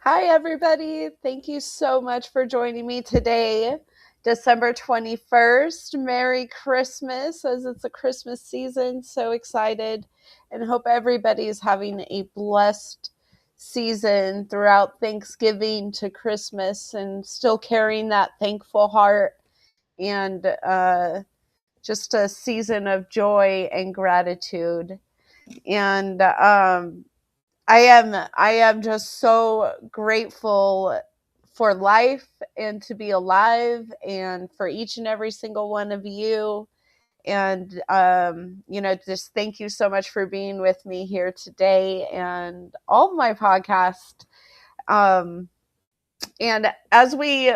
Hi, everybody. Thank you so much for joining me today, December 21st. Merry Christmas, as it's a Christmas season. So excited, and hope everybody is having a blessed season throughout Thanksgiving to Christmas and still carrying that thankful heart and just a season of joy and gratitude. And I am just so grateful for life and to be alive and for each and every single one of you. And just thank you so much for being with me here today and all of my podcast. Um, and as we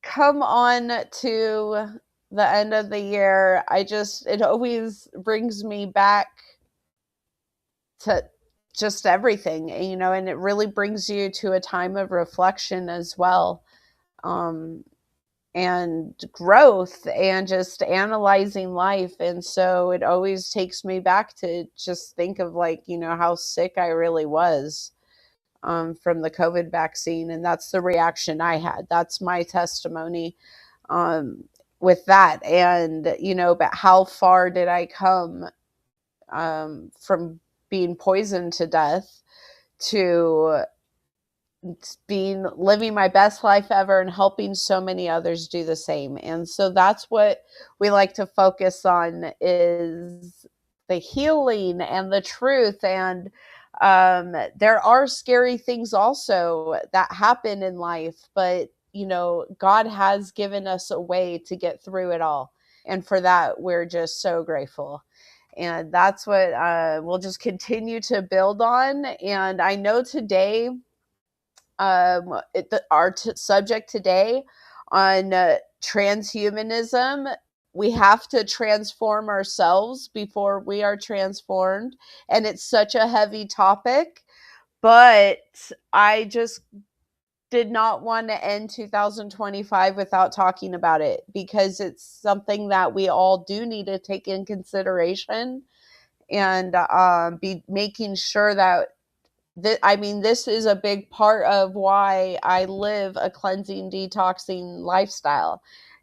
come on to the end of the year, it always brings me back to just everything, and it really brings you to a time of reflection as well, um, and growth and just analyzing life. And so it always takes me back to just think of, like, how sick I really was, from the COVID vaccine. And that's the reaction I had. That's my testimony, um, with that. And, but how far did I come, from being poisoned to death to being living my best life ever and helping so many others do the same. And so that's what we like to focus on, is the healing and the truth. And there are scary things also that happen in life, but God has given us a way to get through it all, and for that we're just so grateful. And that's what we'll just continue to build on. And I know today, our subject today on transhumanism, we have to transform ourselves before we are transformed. And it's such a heavy topic, but I just did not want to end 2025 without talking about it, because it's something that we all do need to take in consideration, and be making sure that this is a big part of why I live a cleansing, detoxing lifestyle.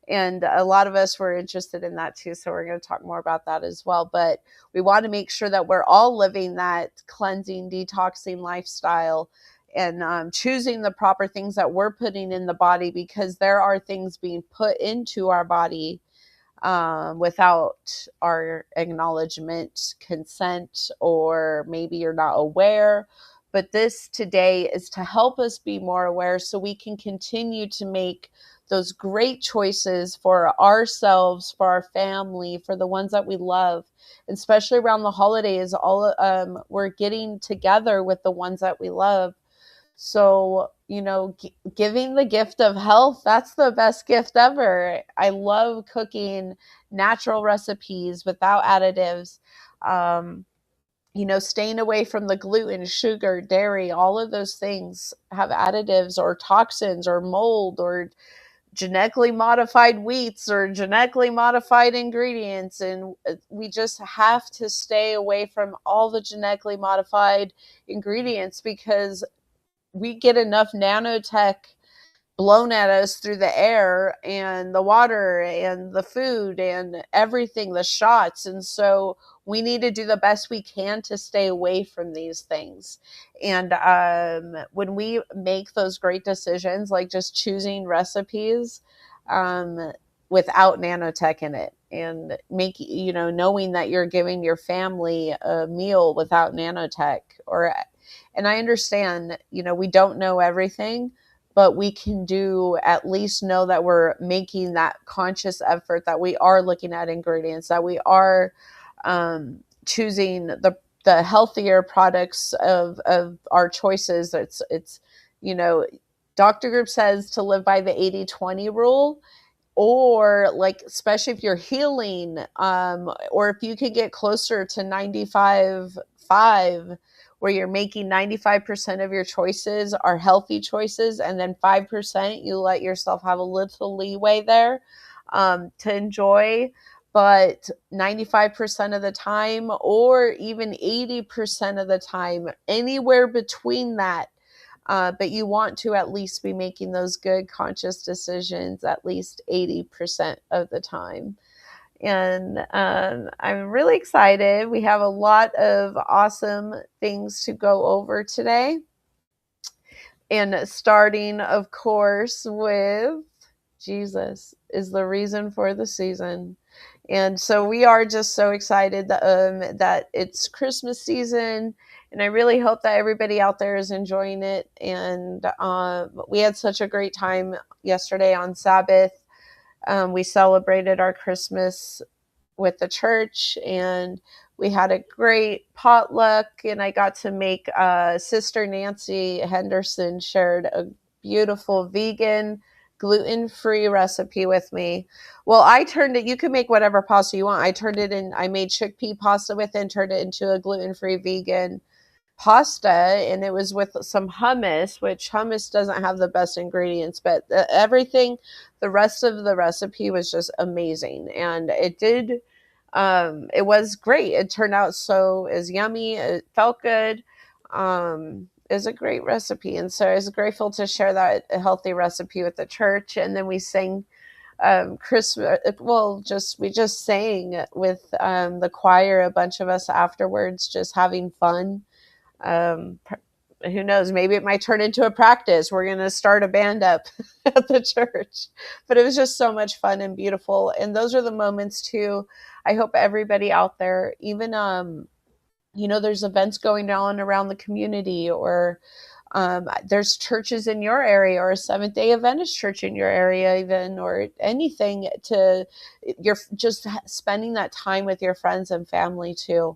And a lot of us were interested in that too. So we're going to talk more about that as well. But we want to make sure that we're all living that cleansing, detoxing lifestyle, and choosing the proper things that we're putting in the body, because there are things being put into our body, without our acknowledgement, consent, or maybe you're not aware. But this today is to help us be more aware, so we can continue to make those great choices for ourselves, for our family, for the ones that we love. Especially around the holidays, we're getting together with the ones that we love. So, giving the gift of health, that's the best gift ever. I love cooking natural recipes without additives. Staying away from the gluten, sugar, dairy, all of those things have additives or toxins or mold or genetically modified wheats or genetically modified ingredients. And we just have to stay away from all the genetically modified ingredients, because we get enough nanotech blown at us through the air and the water and the food and everything, the shots. And so we need to do the best we can to stay away from these things. And when we make those great decisions, like just choosing recipes, without nanotech in it, and knowing that you're giving your family a meal without nanotech, and I understand, we don't know everything, but we can do at least know that we're making that conscious effort, that we are looking at ingredients, that we are choosing the healthier products of our choices. It's Dr. Group says to live by the 80-20 rule, or like, especially if you're healing, or if you could get closer to 95-5, where you're making 95% of your choices are healthy choices, and then 5% you let yourself have a little leeway there, to enjoy. But 95% of the time, or even 80% of the time, anywhere between that, but you want to at least be making those good conscious decisions at least 80% of the time. And I'm really excited. We have a lot of awesome things to go over today. And starting, of course, with Jesus is the reason for the season. And so we are just so excited that it's Christmas season. And I really hope that everybody out there is enjoying it. And we had such a great time yesterday on Sabbath. We celebrated our Christmas with the church, and we had a great potluck, and I got to make Sister Nancy Henderson shared a beautiful vegan gluten-free recipe with me. Well, I turned it, you can make whatever pasta you want. I made chickpea pasta with it and turned it into a gluten-free vegan pasta, and it was with some hummus, which hummus doesn't have the best ingredients, but everything, the rest of the recipe was just amazing. And it was great. It turned out so is yummy. It felt good. It was a great recipe. And so I was grateful to share that healthy recipe with the church. And then we sang Christmas. We just sang with the choir, a bunch of us afterwards, just having fun. Who knows, maybe it might turn into a practice. We're going to start a band up at the church, but it was just so much fun and beautiful. And those are the moments too. I hope everybody out there, even, there's events going on around the community, or there's churches in your area, or a Seventh-day Adventist church in your area even, or anything, you're just spending that time with your friends and family too.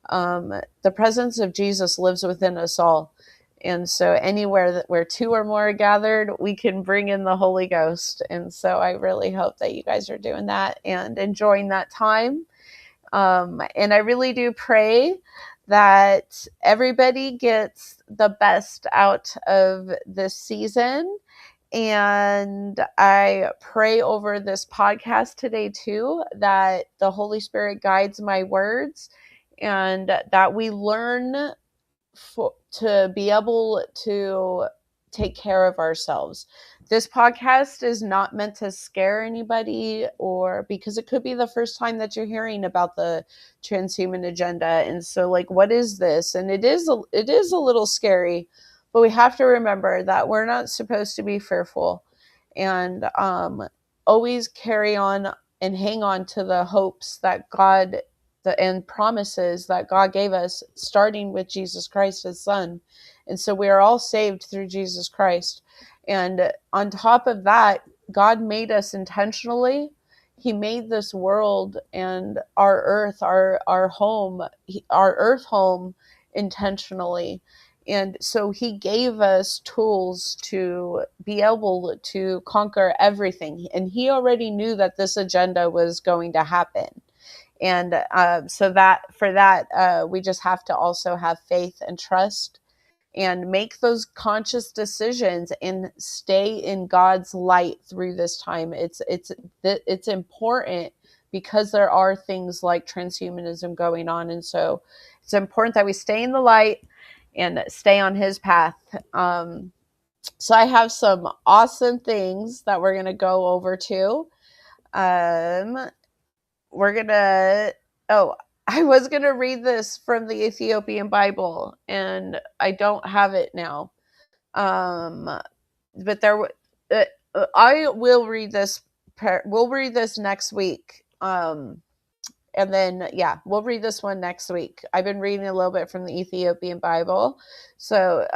The presence of Jesus lives within us all. And so anywhere where two or more are gathered, we can bring in the Holy Ghost. And so I really hope that you guys are doing that and enjoying that time. And I really do pray that everybody gets the best out of this season. And I pray over this podcast today too, that the Holy Spirit guides my words, and that we learn to be able to take care of ourselves. This podcast is not meant to scare anybody, or because it could be the first time that you're hearing about the Transhuman Agenda. And so, like, what is this? And it is a little scary, but we have to remember that we're not supposed to be fearful, and always carry on and hang on to the hopes that and promises that God gave us, starting with Jesus Christ, his son. And so we are all saved through Jesus Christ. And on top of that, God made us intentionally. He made this world and our earth, our home, our earth home, intentionally. And so he gave us tools to be able to conquer everything. And he already knew that this agenda was going to happen. And so we just have to also have faith and trust and make those conscious decisions and stay in God's light through this time. It's important, because there are things like transhumanism going on. And so it's important that we stay in the light and stay on his path. So I have some awesome things that we're going to go over too. I was going to read this from the Ethiopian Bible, and I don't have it now. But I will read this. We'll read this next week. And then, we'll read this one next week. I've been reading a little bit from the Ethiopian Bible. So,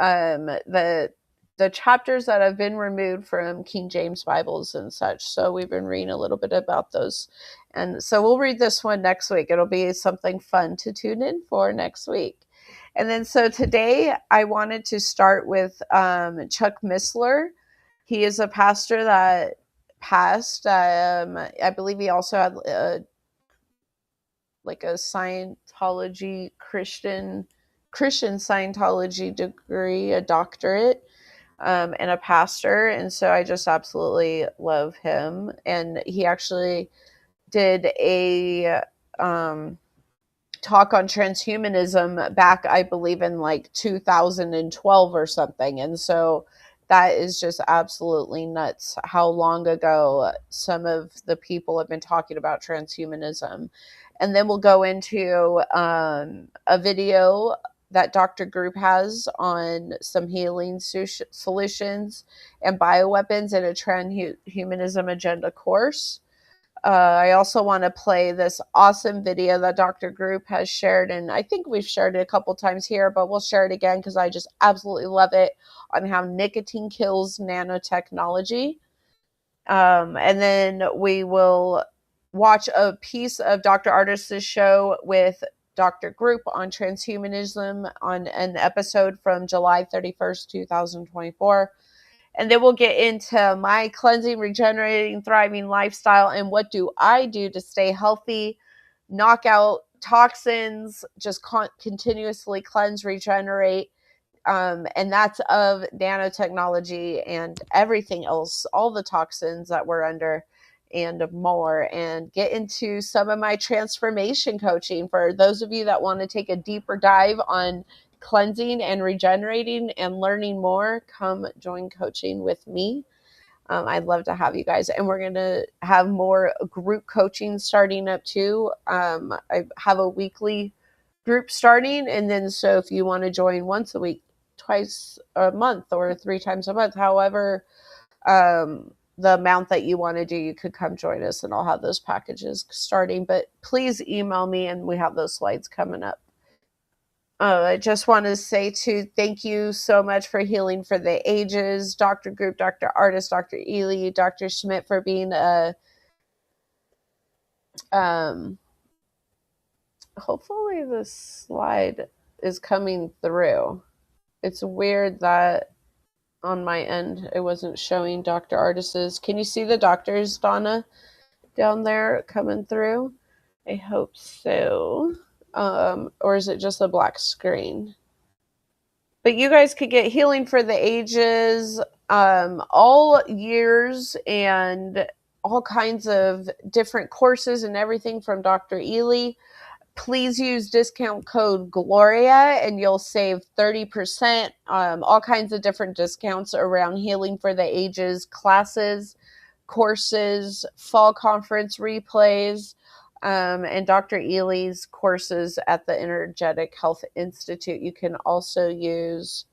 the chapters that have been removed from King James Bibles and such. So we've been reading a little bit about those. And so we'll read this one next week. It'll be something fun to tune in for next week. And then so today I wanted to start with Chuck Missler. He is a pastor that passed. I believe he also had a Scientology, Christian Scientology degree, a doctorate. And a pastor. And so I just absolutely love him. And he actually did a talk on transhumanism back, I believe, in like 2012 or something. And so that is just absolutely nuts how long ago some of the people have been talking about transhumanism. And then we'll go into a video that Dr. Group has on some healing solutions and bioweapons in a Transhumanism Agenda course. I also want to play this awesome video that Dr. Group has shared, and I think we've shared it a couple times here, but we'll share it again because I just absolutely love it, on how nicotine kills nanotechnology. And then we will watch a piece of Dr. Artist's show with Dr. Group on transhumanism on an episode from July 31st, 2024. And then we'll get into my cleansing, regenerating, thriving lifestyle and what do I do to stay healthy, knock out toxins, just continuously cleanse, regenerate. And that's of nanotechnology and everything else, all the toxins that we're under and more, and get into some of my transformation coaching for those of you that want to take a deeper dive on cleansing and regenerating and learning more. Come join coaching with me. I'd love to have you guys, and we're going to have more group coaching starting up too. I have a weekly group starting, and then so if you want to join once a week, twice a month, or 3 times a month, however the amount that you want to do, you could come join us, and I'll have those packages starting. But please email me, and we have those slides coming up. I just want to say thank you so much for Healing for the Ages, Dr. Group, Dr. Artist, Dr. Ely, Dr. Schmidt, for being a hopefully this slide is coming through. It's weird that on my end it wasn't showing Dr. Artist's. Can you see the doctors, Donna, down there coming through? I hope so. Or is it just a black screen? But you guys could get Healing for the Ages, all years, and all kinds of different courses and everything from Dr. Ely. Please use discount code Gloria and you'll save 30%. All kinds of different discounts around Healing for the Ages classes, courses, fall conference replays, and Dr. Ely's courses at the Energetic Health Institute. You can also use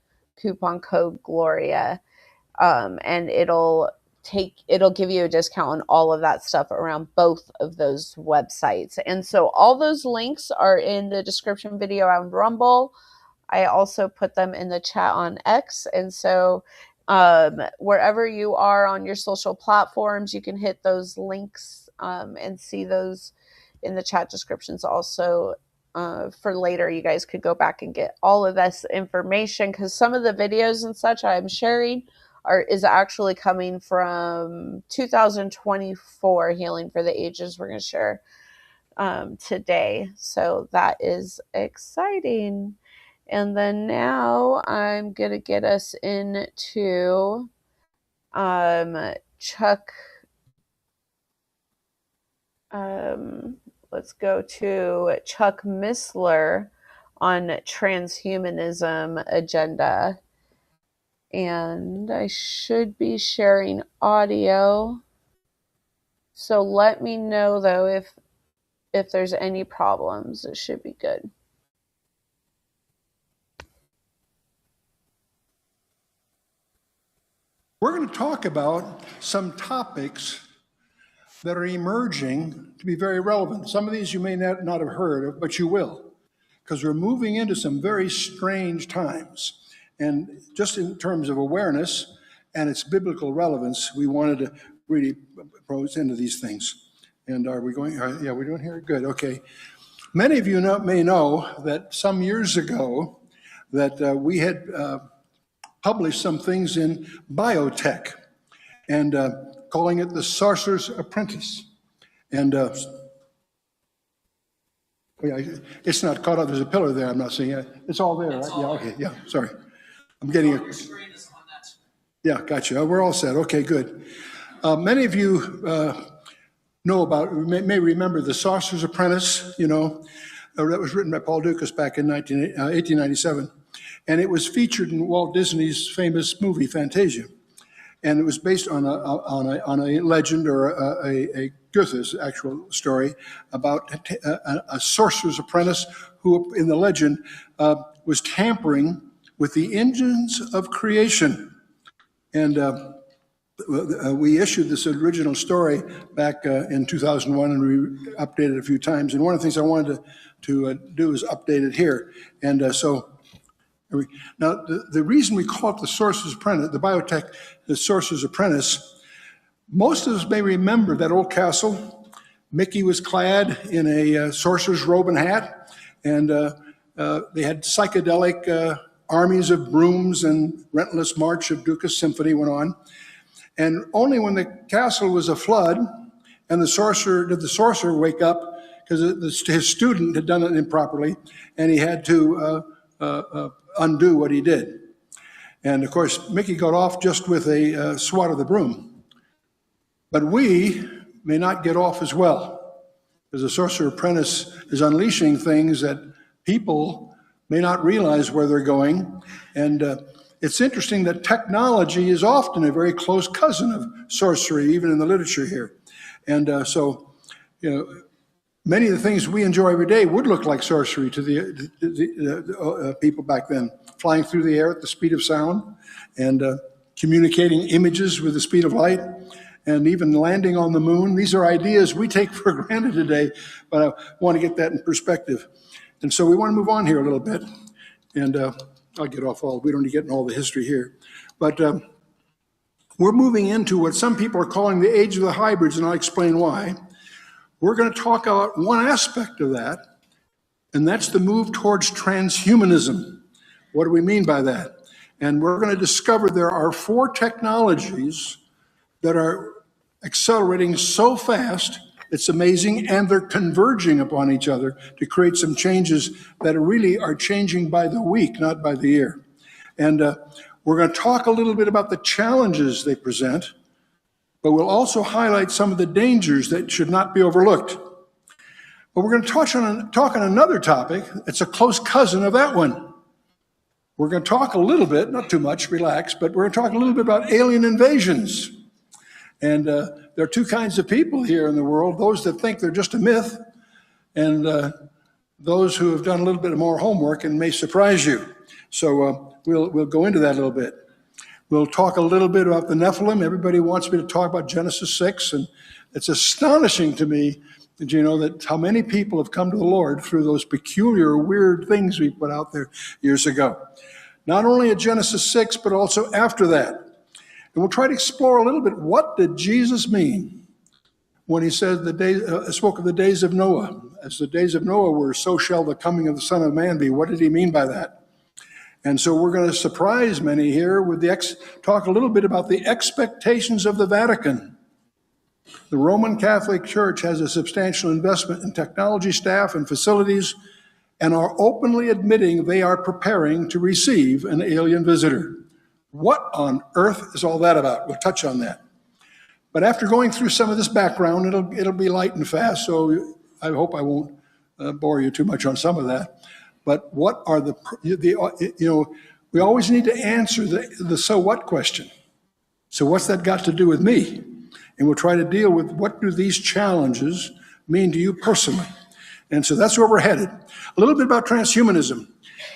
coupon code Gloria, and it'll give you a discount on all of that stuff around both of those websites. And so all those links are in the description video on Rumble. I also put them in the chat on X. And so wherever you are on your social platforms, you can hit those links and see those in the chat descriptions. Also, for later, you guys could go back and get all of this information, because some of the videos and such I'm sharing is actually coming from 2024 Healing for the Ages we're going to share today. So that is exciting. And then now I'm going to get us into Chuck. Let's go to Chuck Missler on Transhumanism Agenda. And I should be sharing audio. So let me know, though, if there's any problems. It should be good. We're going to talk about some topics that are emerging to be very relevant. Some of these you may not have heard of, but you will, because we're moving into some very strange times. And just in terms of awareness and its biblical relevance, we wanted to really pose into these things. And are we going? Yeah, we're doing here? Good, okay. Many of you may know that some years ago that we had published some things in biotech and calling it the Sorcerer's Apprentice. And yeah, it's not caught up. There's a pillar there. I'm not seeing it. It's all there, right? Yeah, okay, yeah, sorry. I'm getting it. Yeah, gotcha. We're all set. Okay, good. Many of you know about, may remember the Sorcerer's Apprentice, you know. that was written by Paul Dukas back in 1897. And it was featured in Walt Disney's famous movie, Fantasia. And it was based on a legend, or a Goethe's actual story, about a sorcerer's apprentice who, in the legend, was tampering with the engines of creation. And we issued this original story back in 2001, and we updated it a few times. And one of the things I wanted to do is update it here. And now, the reason we call it the Sorcerer's Apprentice, the biotech, the Sorcerer's Apprentice, most of us may remember that old castle. Mickey was clad in a sorcerer's robe and hat, and they had psychedelic armies of brooms, and Relentless March of Dukas Symphony went on. And only when the castle was a flood, and the sorcerer wake up, because his student had done it improperly, and he had to undo what he did. And of course, Mickey got off just with a swat of the broom. But we may not get off as well, because the Sorcerer Apprentice is unleashing things that people may not realize where they're going. And it's interesting that technology is often a very close cousin of sorcery, even in the literature here. And so, many of the things we enjoy every day would look like sorcery to the people back then, flying through the air at the speed of sound, and communicating images with the speed of light, and even landing on the moon. These are ideas we take for granted today, but I want to get that in perspective. And so we want to move on here a little bit, and I'll get off we don't need to get in all the history here. But we're moving into what some people are calling the age of the hybrids, and I'll explain why. We're going to talk about one aspect of that, and that's the move towards transhumanism. What do we mean by that? And we're going to discover there are 4 technologies that are accelerating so fast, it's amazing, and they're converging upon each other to create some changes that really are changing by the week, not by the year. And we're going to talk a little bit about the challenges they present, but we'll also highlight some of the dangers that should not be overlooked. But we're going to talk on another topic. It's a close cousin of that one. We're going to talk a little bit, not too much, relax, but we're going to talk a little bit about alien invasions. And there are 2 kinds of people here in the world: those that think they're just a myth, and those who have done a little bit more homework and may surprise you. So we'll go into that a little bit. We'll talk a little bit about the Nephilim. Everybody wants me to talk about Genesis 6, and it's astonishing to me that that how many people have come to the Lord through those peculiar, weird things we put out there years ago. Not only at Genesis 6, but also after that. And we'll try to explore a little bit, what did Jesus mean when he said spoke of the days of Noah? As the days of Noah were, so shall the coming of the Son of Man be. What did he mean by that? And so we're going to surprise many here with talk a little bit about the expectations of the Vatican. The Roman Catholic Church has a substantial investment in technology, staff, and facilities, and are openly admitting they are preparing to receive an alien visitor. What on earth is all that about? We'll touch on that. But after going through some of this background, it'll be light and fast, so I hope I won't bore you too much on some of that. But what are we always need to answer the so what question. So what's that got to do with me? And we'll try to deal with, what do these challenges mean to you personally? And so that's where we're headed. A little bit about transhumanism.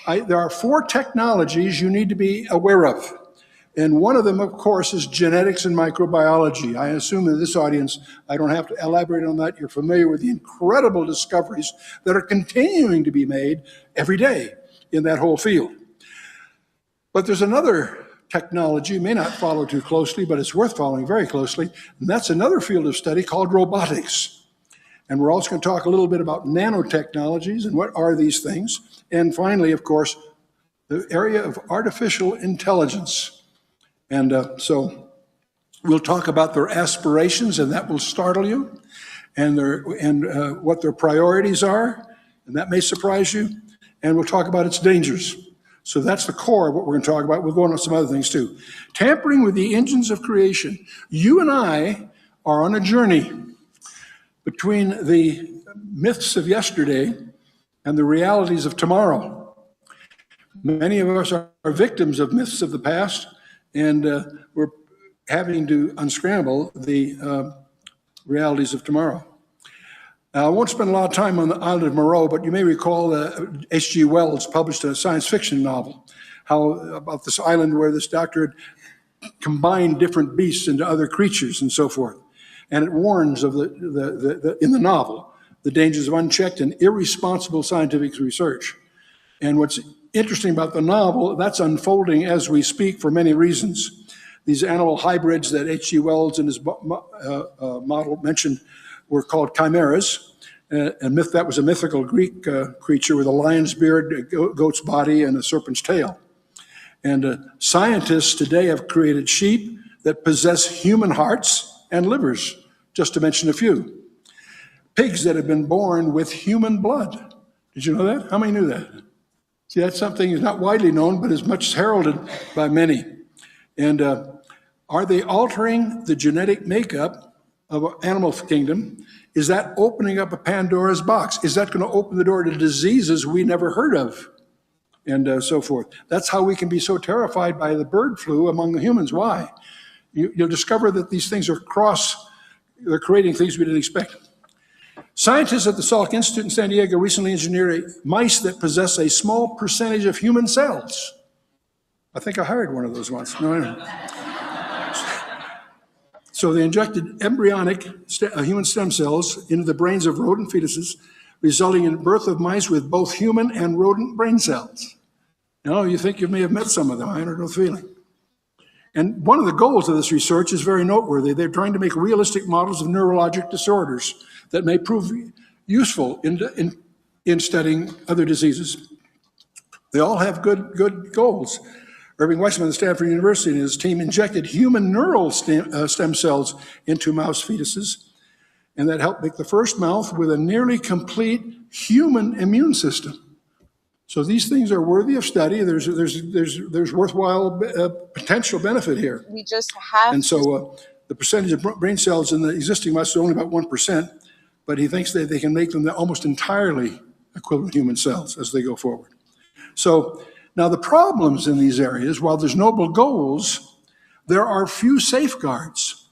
There are 4 technologies you need to be aware of. And one of them, of course, is genetics and microbiology. I assume in this audience, I don't have to elaborate on that. You're familiar with the incredible discoveries that are continuing to be made every day in that whole field. But there's another technology, you may not follow too closely, but it's worth following very closely, and that's another field of study called robotics. And we're also going to talk a little bit about nanotechnologies and what are these things. And finally, of course, the area of artificial intelligence. And so we'll talk about their aspirations, and that will startle you, and what their priorities are, and that may surprise you. And we'll talk about its dangers. So that's the core of what we're going to talk about. We'll go on to some other things too. Tampering with the engines of creation. You and I are on a journey between the myths of yesterday and the realities of tomorrow. Many of us are victims of myths of the past, and we're having to unscramble the realities of tomorrow. I won't spend a lot of time on the island of Moreau, but you may recall H.G. Wells published a science fiction novel about this island where this doctor had combined different beasts into other creatures and so forth. And it warns of in the novel, the dangers of unchecked and irresponsible scientific research. And what's interesting about the novel, that's unfolding as we speak for many reasons. These animal hybrids that H.G. Wells in his model mentioned were called chimeras. That was a mythical Greek creature with a lion's beard, a goat's body, and a serpent's tail. And scientists today have created sheep that possess human hearts and livers, just to mention a few. Pigs that have been born with human blood. Did you know that? How many knew that? See, that's something that's not widely known, but is much heralded by many. And are they altering the genetic makeup of animal kingdom? Is that opening up a Pandora's box? Is that going to open the door to diseases we never heard of? And so forth. That's how we can be so terrified by the bird flu among the humans. Why? You'll discover that these things are they're creating things we didn't expect. Scientists at the Salk Institute in San Diego recently engineered mice that possess a small percentage of human cells. I think I hired one of those once. No. So they injected embryonic human stem cells into the brains of rodent fetuses, resulting in birth of mice with both human and rodent brain cells. You think you may have met some of them. I don't know the feeling. And one of the goals of this research is very noteworthy. They're trying to make realistic models of neurologic disorders that may prove useful in studying other diseases. They all have good goals. Irving Weissman of Stanford University and his team injected human neural stem cells into mouse fetuses, and that helped make the first mouse with a nearly complete human immune system. So these things are worthy of study. There's worthwhile potential benefit here. We just have. And so the percentage of brain cells in the existing mice is only about 1%, but he thinks that they can make them almost entirely equivalent human cells as they go forward. So now the problems in these areas, while there's noble goals, there are few safeguards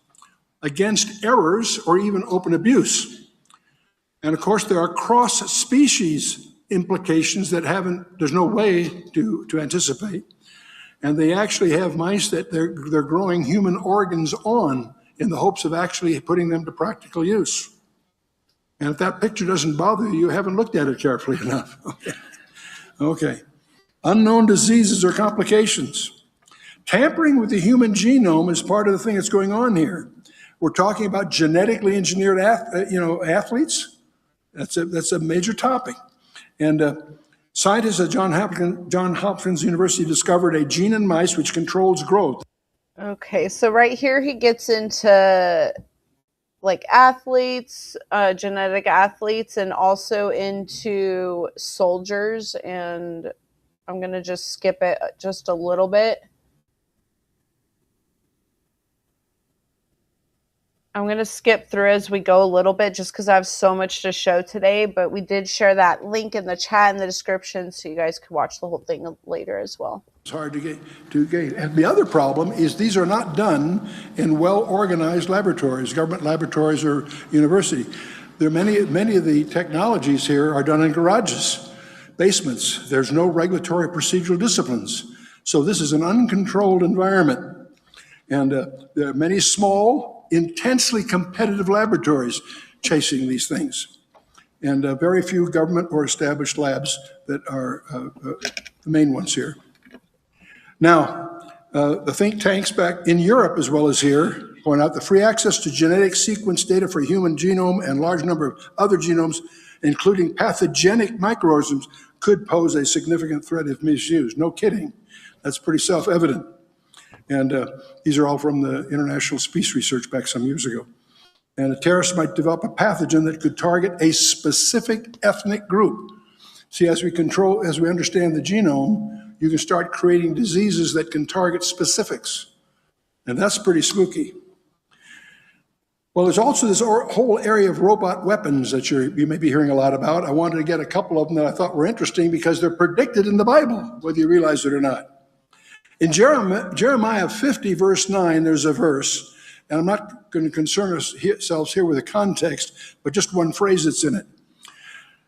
against errors or even open abuse. And of course, there are cross-species implications that there's no way to anticipate. And they actually have mice that they're growing human organs on in the hopes of actually putting them to practical use. And if that picture doesn't bother you, you haven't looked at it carefully enough. Okay. Unknown diseases or complications. Tampering with the human genome is part of the thing that's going on here. We're talking about genetically engineered athletes. That's a major topic. And scientists at Johns Hopkins University discovered a gene in mice which controls growth. Okay, so right here he gets into like athletes, genetic athletes, and also into soldiers. And I'm going to just skip it just a little bit. I'm going to skip through as we go a little bit just because I have so much to show today, but we did share that link in the chat in the description so you guys could watch the whole thing later as well. It's hard to get. And the other problem is these are not done in well-organized laboratories, government laboratories or university. There are many of the technologies here are done in garages, basements. There's no regulatory procedural disciplines. So this is an uncontrolled environment. And there are many small, intensely competitive laboratories chasing these things. And very few government or established labs that are the main ones here. Now, the think tanks back in Europe as well as here point out the free access to genetic sequence data for human genome and large number of other genomes, including pathogenic microorganisms, could pose a significant threat if misused. No kidding. That's pretty self-evident. And these are all from the International Peace Research back some years ago. And a terrorist might develop a pathogen that could target a specific ethnic group. See, as we understand the genome, you can start creating diseases that can target specifics. And that's pretty spooky. Well, there's also this whole area of robot weapons that you may be hearing a lot about. I wanted to get a couple of them that I thought were interesting because they're predicted in the Bible, whether you realize it or not. In Jeremiah 50, verse 9, there's a verse, and I'm not going to concern ourselves here with the context, but just one phrase that's in it.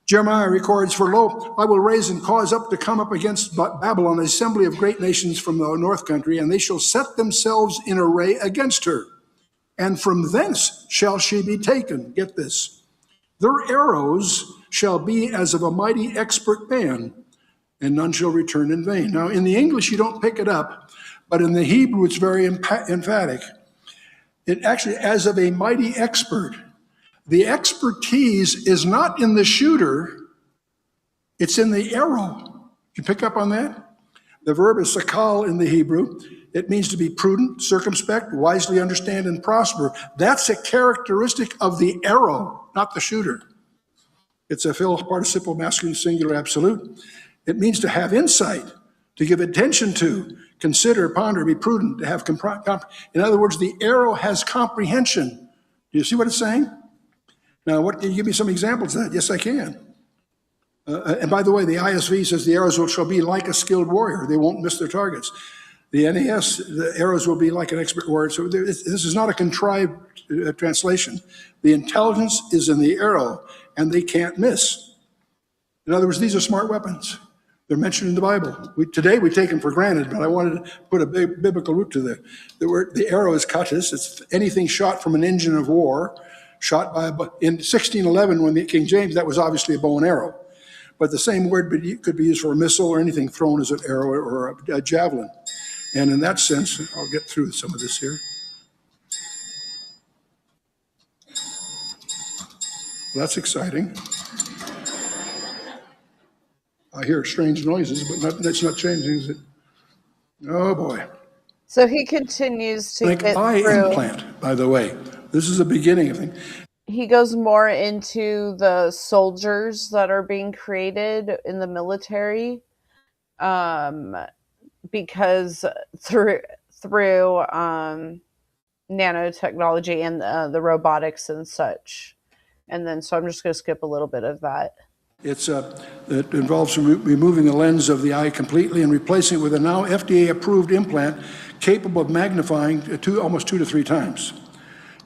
Jeremiah records, "For lo, I will raise and cause up to come up against Babylon an assembly of great nations from the north country, and they shall set themselves in array against her. And from thence shall she be taken." Get this. "Their arrows shall be as of a mighty expert man, and none shall return in vain." Now, in the English, you don't pick it up, but in the Hebrew, it's very emphatic. It actually, as of a mighty expert. The expertise is not in the shooter, it's in the arrow. You pick up on that? The verb is sakal in the Hebrew. It means to be prudent, circumspect, wisely understand, and prosper. That's a characteristic of the arrow, not the shooter. It's a participle masculine singular absolute. It means to have insight, to give attention to, consider, ponder, be prudent, to have in other words, the arrow has comprehension. Do you see what it's saying? Now, can you give me some examples of that? Yes, I can. And by the way, the ISV says the arrows shall be like a skilled warrior. They won't miss their targets. The NAS, the arrows will be like an expert warrior. So this is not a contrived translation. The intelligence is in the arrow, and they can't miss. In other words, these are smart weapons. They're mentioned in the Bible. Today we take them for granted, but I wanted to put a big biblical root to the word. The arrow is katus. It's anything shot from an engine of war. Shot by in 1611, when the King James, that was obviously a bow and arrow. But the same word could be used for a missile or anything thrown as an arrow or a javelin. And in that sense, I'll get through some of this here. Well, that's exciting. I hear strange noises, but that's not changing, is it? Oh, boy. So he continues to get eye through. Implant, by the way. This is the beginning of things. He goes more into the soldiers that are being created in the military, because through nanotechnology and the robotics and such. And then, so I'm just going to skip a little bit of that. It involves removing the lens of the eye completely and replacing it with a now FDA-approved implant capable of magnifying almost 2 to 3 times.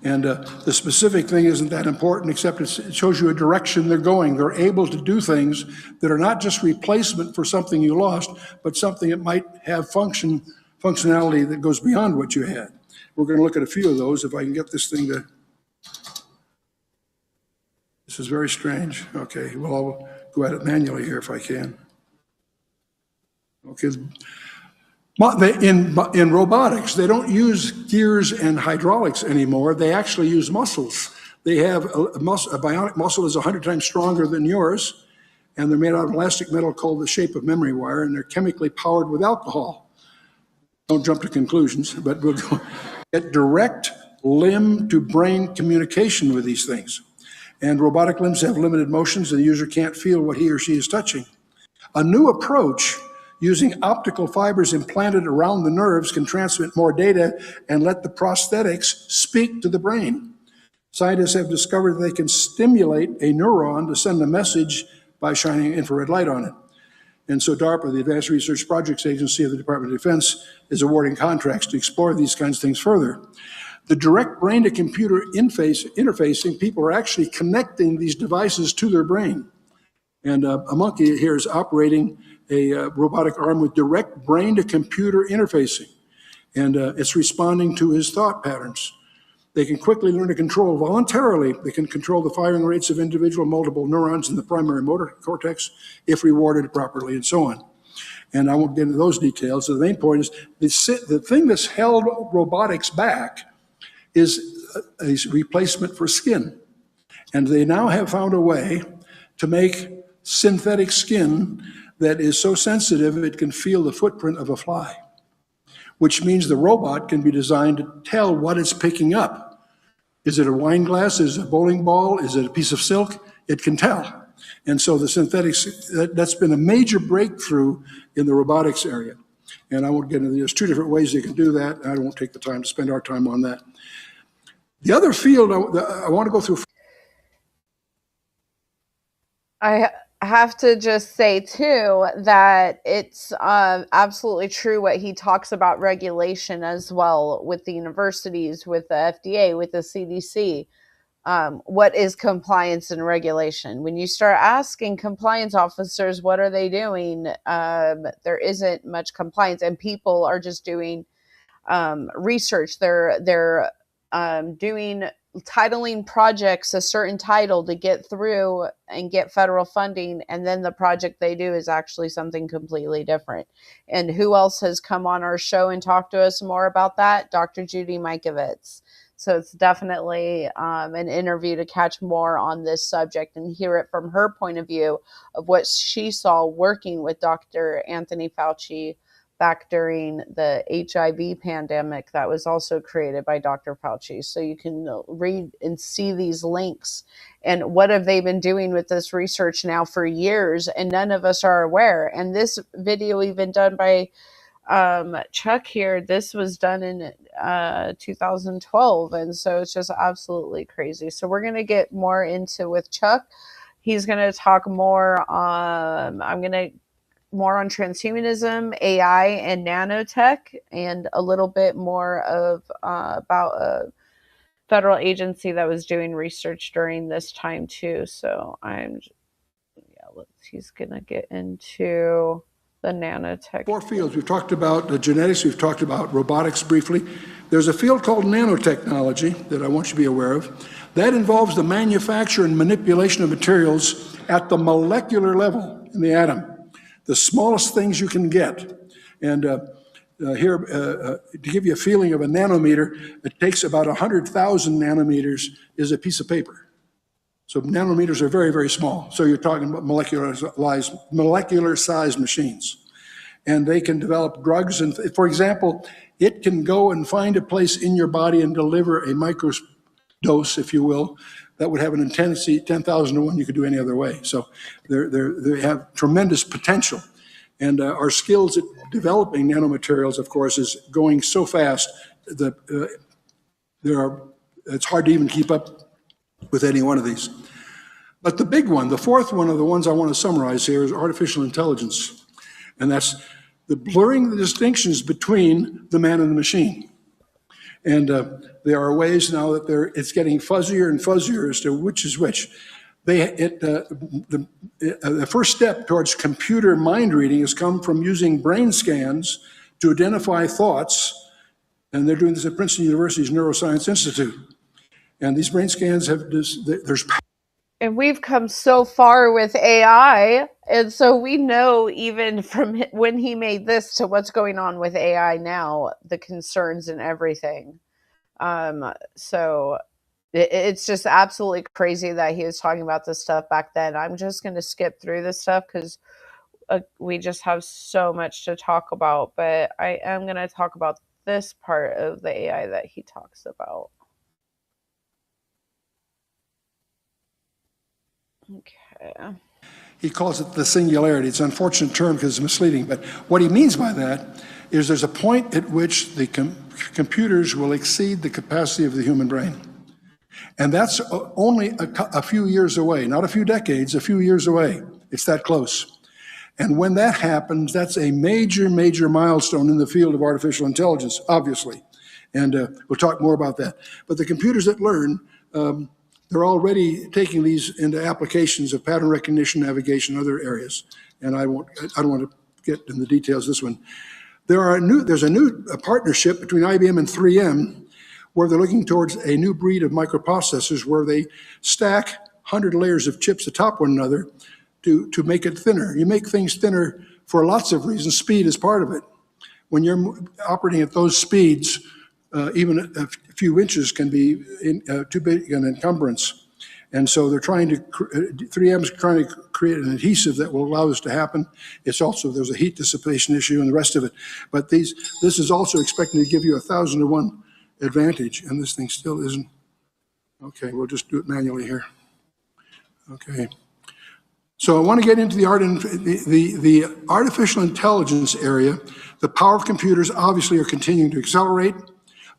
And the specific thing isn't that important, except it shows you a direction they're going. They're able to do things that are not just replacement for something you lost, but something that might have functionality that goes beyond what you had. We're going to look at a few of those if I can get this thing to... This is very strange. Okay, well, I'll go at it manually here if I can. Okay. In robotics, they don't use gears and hydraulics anymore. They actually use muscles. They have a bionic muscle is 100 times stronger than yours, and they're made out of elastic metal called the shape of memory wire, and they're chemically powered with alcohol. Don't jump to conclusions, but we'll get direct limb-to-brain communication with these things. And robotic limbs have limited motions, and the user can't feel what he or she is touching. A new approach using optical fibers implanted around the nerves can transmit more data and let the prosthetics speak to the brain. Scientists have discovered that they can stimulate a neuron to send a message by shining infrared light on it. And so DARPA, the Advanced Research Projects Agency of the Department of Defense, is awarding contracts to explore these kinds of things further. The direct brain-to-computer interfacing, people are actually connecting these devices to their brain. And a monkey here is operating a robotic arm with direct brain-to-computer interfacing. And it's responding to his thought patterns. They can quickly learn to control voluntarily. They can control the firing rates of individual multiple neurons in the primary motor cortex if rewarded properly, and so on. And I won't get into those details. So the main point is the thing that's held robotics back is a replacement for skin. And they now have found a way to make synthetic skin that is so sensitive it can feel the footprint of a fly, which means the robot can be designed to tell what it's picking up. Is it a wine glass? Is it a bowling ball? Is it a piece of silk? It can tell. And so the synthetics, that's been a major breakthrough in the robotics area. And I won't get into, there's 2 different ways they can do that. I won't take the time to spend our time on that. The other field I want to go through. I have to just say too that it's absolutely true what he talks about regulation as well, with the universities, with the FDA, with the CDC. What is compliance and regulation? When you start asking compliance officers what are they doing, there isn't much compliance, and people are just doing research. They're doing titling projects a certain title to get through and get federal funding, and then the project they do is actually something completely different. And who else has come on our show and talked to us more about that? Dr. Judy Mikovits. So it's definitely an interview to catch more on this subject and hear it from her point of view of what she saw working with Dr. Anthony Fauci back during the HIV pandemic that was also created by Dr. Fauci. So you can read and see these links. And what have they been doing with this research now for years, and none of us are aware. And this video even done by Chuck here, this was done in 2012. And so it's just absolutely crazy. So we're going to get more into with Chuck. He's going to talk more more on transhumanism, AI, and nanotech, and a little bit more of about a federal agency that was doing research during this time too. So he's gonna get into the nanotech. 4 fields. We've talked about genetics. We've talked about robotics briefly. There's a field called nanotechnology that I want you to be aware of. That involves the manufacture and manipulation of materials at the molecular level in the atom. The smallest things you can get. And here, to give you a feeling of a nanometer, it takes about 100,000 nanometers is a piece of paper. So nanometers are very, very small. So you're talking about molecular sized machines. And they can develop drugs. And for example, it can go and find a place in your body and deliver a microdose, if you will, that would have an intensity 10,000 to 1 you could do any other way. So they have tremendous potential. And our skills at developing nanomaterials, of course, is going so fast that it's hard to even keep up with any one of these. But the big one, the fourth one of the ones I want to summarize here, is artificial intelligence. And that's the blurring the distinctions between the man and the machine. And there are ways now that it's getting fuzzier and fuzzier as to which is which. The first step towards computer mind reading has come from using brain scans to identify thoughts, and they're doing this at Princeton University's Neuroscience Institute. And these brain scans there's. And we've come so far with AI, and so we know even from when he made this to what's going on with AI now, the concerns and everything. So it's just absolutely crazy that he was talking about this stuff back then. I'm just going to skip through this stuff because we just have so much to talk about, but I am going to talk about this part of the AI that he talks about. Okay. He calls it the singularity. It's an unfortunate term because it's misleading, but what he means by that is there's a point at which the computers will exceed the capacity of the human brain. And that's only a few years away, not a few decades, a few years away. It's that close. And when that happens, that's a major, major milestone in the field of artificial intelligence, obviously. And we'll talk more about that. But the computers that learn, they're already taking these into applications of pattern recognition, navigation, other areas. And I don't want to get in the details of this one. There's a new partnership between IBM and 3M where they're looking towards a new breed of microprocessors where they stack 100 layers of chips atop one another to make it thinner. You make things thinner for lots of reasons. Speed is part of it. When you're operating at those speeds, even a few inches can be too big an encumbrance. And so they're trying to, 3M's trying to create an adhesive that will allow this to happen. It's also, there's a heat dissipation issue and the rest of it. But this is also expecting to give you 1,000 to 1 advantage, and this thing still isn't. Okay, we'll just do it manually here. Okay. So I want to get into the artificial intelligence area. The power of computers obviously are continuing to accelerate.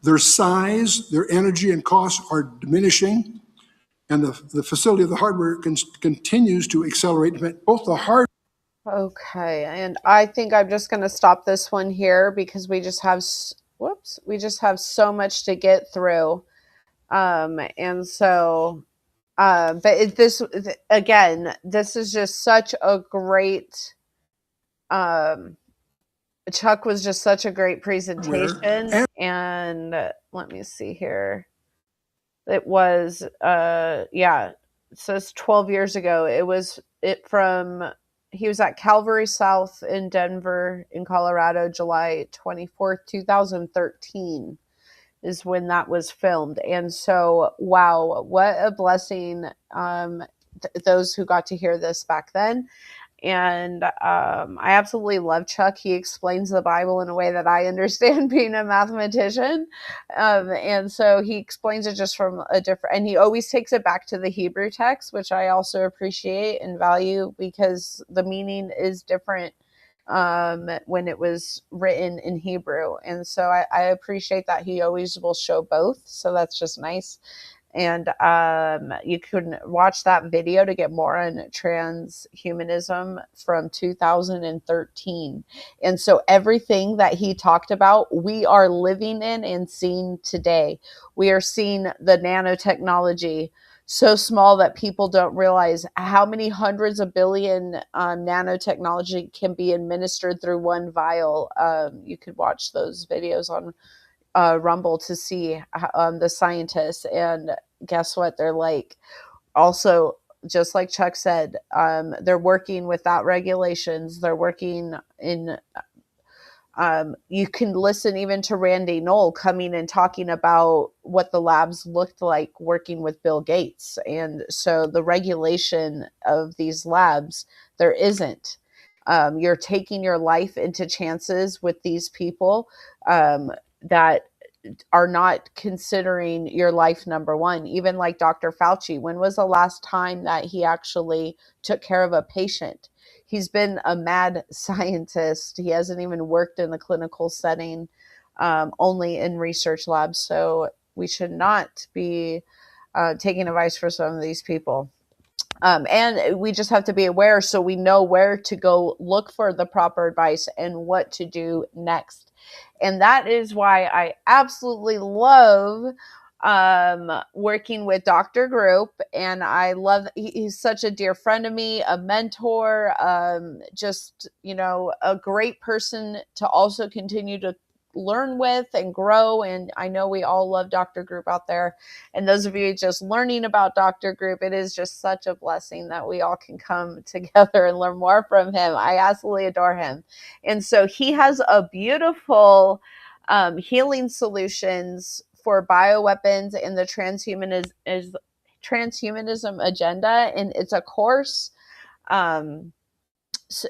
Their size, their energy and costs are diminishing, and the facility of the hardware continues to accelerate. Both the hardware. Okay, and I think I'm just going to stop this one here because we just have, we just have so much to get through. And so, this, again, this is just such a great, Chuck was just such a great presentation. And let me see here. It was, yeah, it says 12 years ago. He was at Calvary South in Denver, in Colorado, July 24th, 2013 is when that was filmed. And so, wow, what a blessing, those who got to hear this back then. And I absolutely love Chuck. He explains the Bible in a way that I understand, being a mathematician. And so he explains it just from a different, and he always takes it back to the Hebrew text, which I also appreciate and value because the meaning is different when it was written in Hebrew. And so I appreciate that he always will show both. So that's just nice. And you can watch that video to get more on transhumanism from 2013. And so everything that he talked about, we are living in and seeing today. We are seeing the nanotechnology so small that people don't realize how many hundreds of billion nanotechnology can be administered through one vial. You could watch those videos on Rumble to see the scientists, and guess what? They're like, also, just like Chuck said, they're working without regulations. They're working in, you can listen even to Randy Knoll coming and talking about what the labs looked like working with Bill Gates. And so the regulation of these labs, there isn't. You're taking your life into chances with these people that are not considering your life number one. Even like Dr. Fauci, when was the last time that he actually took care of a patient? He's been a mad scientist. He hasn't even worked in the clinical setting, only in research labs. So we should not be taking advice for some of these people. And we just have to be aware so we know where to go look for the proper advice and what to do next. And that is why I absolutely love working with Dr. Group. And I love, he's such a dear friend of me, a mentor, just, a great person to also continue to learn with and grow. And I know we all love Dr. Group out there. And those of you just learning about Dr. Group, it is just such a blessing that we all can come together and learn more from him. I absolutely adore him. And so he has a beautiful healing solutions for bioweapons in the Transhumanism Agenda. And it's a course.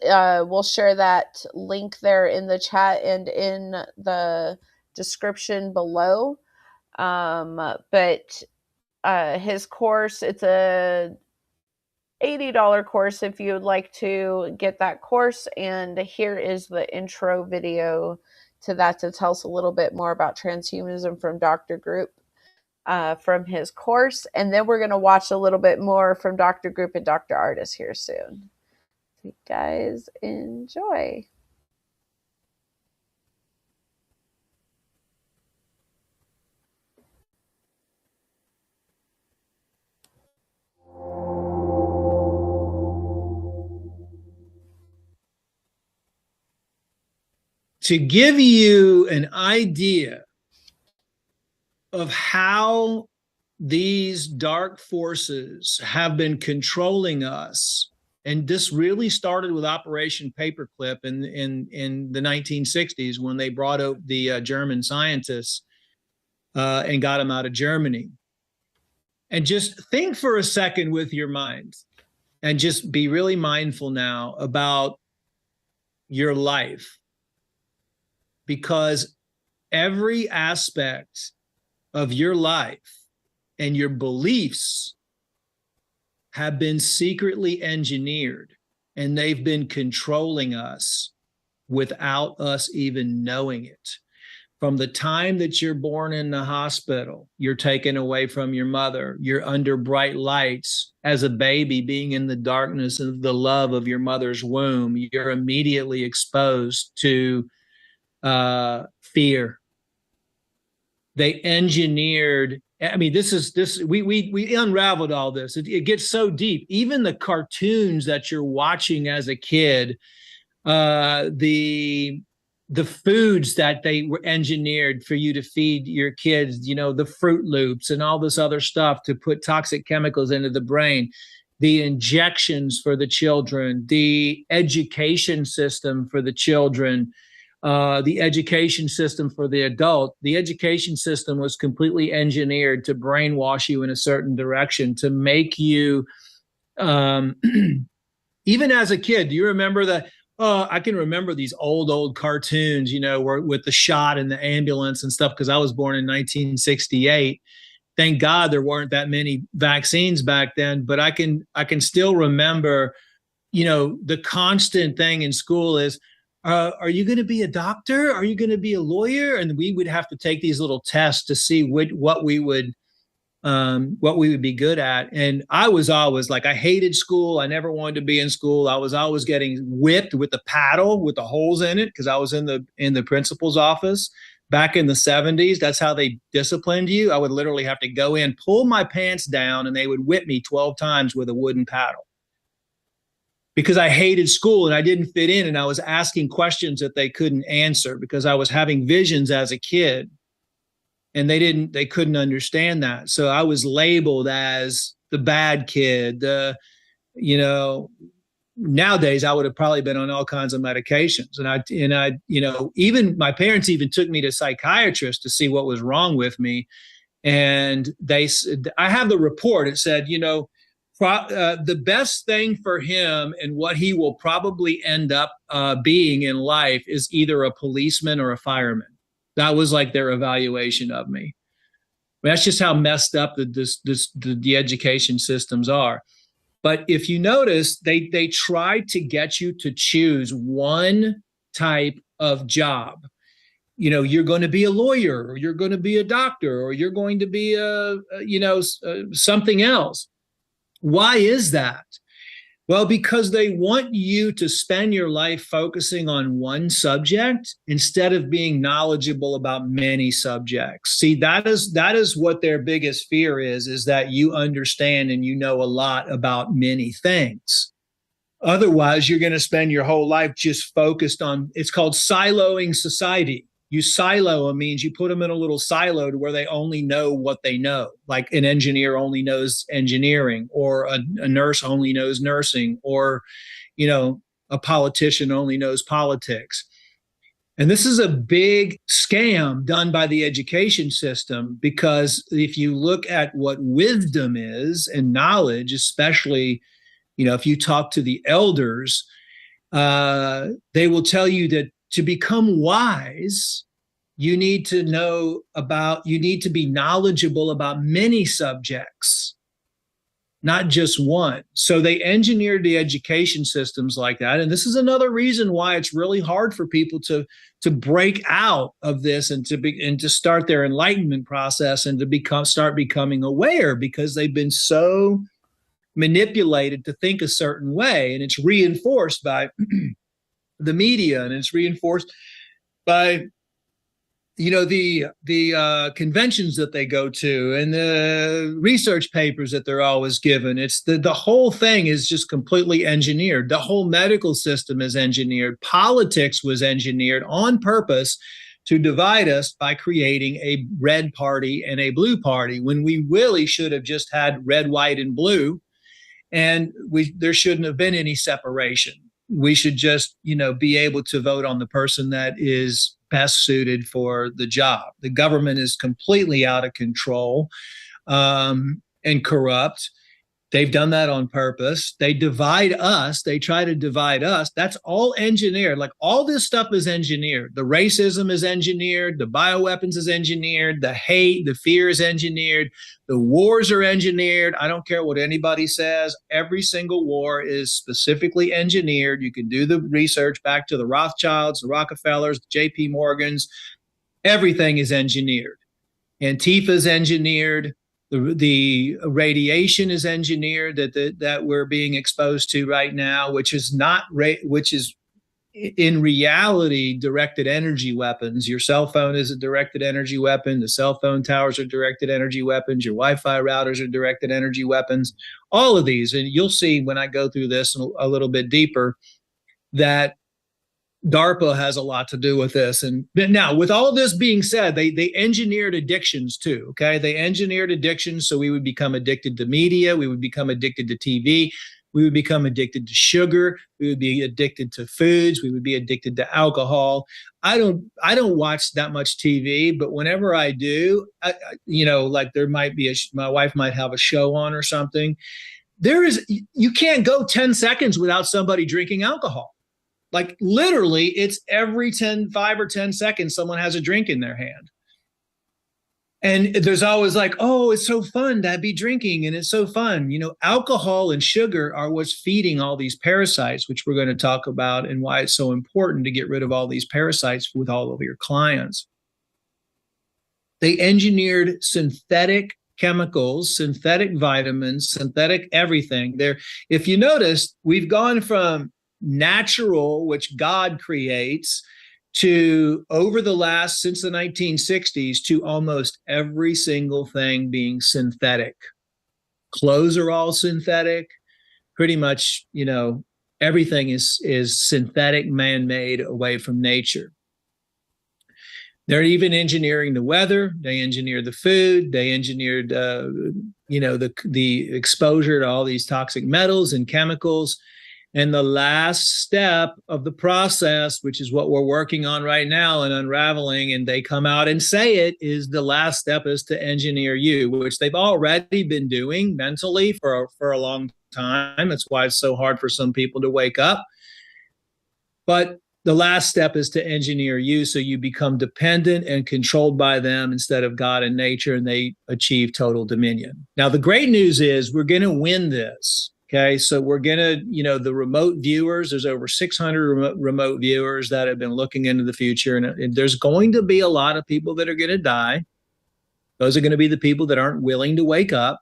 We'll share that link there in the chat and in the description below. But his course, it's a $80 course if you would like to get that course. And here is the intro video to that to tell us a little bit more about transhumanism from Dr. Group from his course. And then we're going to watch a little bit more from Dr. Group and Dr. Artis here soon. You guys enjoy. To give you an idea of how these dark forces have been controlling us, and this really started with Operation Paperclip in the 1960s when they brought out the German scientists and got them out of Germany. And just think for a second with your mind and just be really mindful now about your life, because every aspect of your life and your beliefs have been secretly engineered, and they've been controlling us without us even knowing it. From the time that you're born in the hospital, you're taken away from your mother. You're under bright lights as a baby, being in the darkness of the love of your mother's womb. You're immediately exposed to fear. They engineered. I mean, we unraveled all this. It gets so deep. Even the cartoons that you're watching as a kid, the foods that they were engineered for you to feed your kids, the Fruit Loops and all this other stuff to put toxic chemicals into the brain, the injections for the children, the education system for the children, the education system for the adult. The education system was completely engineered to brainwash you in a certain direction, to make you, even as a kid, do you remember that? I can remember these old cartoons, where with the shot and the ambulance and stuff, because I was born in 1968. Thank God there weren't that many vaccines back then, but I can still remember, the constant thing in school is, are you going to be a doctor? Are you going to be a lawyer? And we would have to take these little tests to see what we would be good at. And I was always like, I hated school. I never wanted to be in school. I was always getting whipped with the paddle with the holes in it, because I was in the principal's office back in the 70s. That's how they disciplined you. I would literally have to go in, pull my pants down, and they would whip me 12 times with a wooden paddle, because I hated school and I didn't fit in, and I was asking questions that they couldn't answer because I was having visions as a kid. And they couldn't understand that. So I was labeled as the bad kid. Nowadays I would have probably been on all kinds of medications. And I, even my parents even took me to psychiatrists to see what was wrong with me. And I have the report. It said, the best thing for him and what he will probably end up being in life is either a policeman or a fireman. That was like their evaluation of me. That's just how messed up the education systems are. But if you notice, they try to get you to choose one type of job. You're going to be a lawyer, or you're going to be a doctor, or you're going to be something else. Why is that? Well, because they want you to spend your life focusing on one subject instead of being knowledgeable about many subjects. See, that is what their biggest fear is that you understand and you know a lot about many things. Otherwise, you're going to spend your whole life just focused on, it's called siloing society. You silo them means you put them in a little silo to where they only know what they know. Like an engineer only knows engineering, or a nurse only knows nursing, or, a politician only knows politics. And this is a big scam done by the education system, because if you look at what wisdom is and knowledge, especially, if you talk to the elders, they will tell you that to become wise, you need to be knowledgeable about many subjects, not just one. So they engineered the education systems like that. And this is another reason why it's really hard for people to break out of this and to start their enlightenment process and to start becoming aware, because they've been so manipulated to think a certain way. And it's reinforced by the media, and it's reinforced by the conventions that they go to and the research papers that they're always given. It's the whole thing is just completely engineered. The whole medical system is engineered. Politics was engineered on purpose to divide us by creating a red party and a blue party, when we really should have just had red, white, and blue, and there shouldn't have been any separation. We should just, be able to vote on the person that is best suited for the job. The government is completely out of control and corrupt. They've done that on purpose. They divide us. They try to divide us. That's all engineered. Like, all this stuff is engineered. The racism is engineered. The bioweapons is engineered. The hate, the fear is engineered. The wars are engineered. I don't care what anybody says. Every single war is specifically engineered. You can do the research back to the Rothschilds, the Rockefellers, the J.P. Morgans, Everything is engineered. Antifa is engineered. The radiation is engineered that we're being exposed to right now, which is in reality directed energy weapons. Your cell phone is a directed energy weapon. The cell phone towers are directed energy weapons. Your Wi-Fi routers are directed energy weapons. All of these, and you'll see when I go through this a little bit deeper, that DARPA has a lot to do with this. And now, with all this being said, they engineered addictions too. Okay, they engineered addictions so we would become addicted to media, we would become addicted to TV, we would become addicted to sugar, we would be addicted to foods, we would be addicted to alcohol. I don't watch that much TV, but whenever I do, like there might be my wife might have a show on or something. You can't go 10 seconds without somebody drinking alcohol. Like literally, it's every 5 or 10 seconds, someone has a drink in their hand. And there's always like, oh, it's so fun to be drinking and it's so fun. Alcohol and sugar are what's feeding all these parasites, which we're going to talk about, and why it's so important to get rid of all these parasites with all of your clients. They engineered synthetic chemicals, synthetic vitamins, synthetic everything. If you notice, we've gone from natural, which God creates, to since the 1960s, to almost every single thing being synthetic. Clothes are all synthetic. Pretty much, everything is synthetic, man-made, away from nature. They're even engineering the weather. They engineered the food. They engineered, the exposure to all these toxic metals and chemicals. And the last step of the process, which is what we're working on right now and unraveling, and they come out and say it, is the last step is to engineer you, which they've already been doing mentally for a long time. That's why it's so hard for some people to wake up. But the last step is to engineer you so you become dependent and controlled by them instead of God and nature, and they achieve total dominion. Now, the great news is we're going to win this. Okay, so we're going to, the remote viewers, there's over 600 remote viewers that have been looking into the future. And there's going to be a lot of people that are going to die. Those are going to be the people that aren't willing to wake up.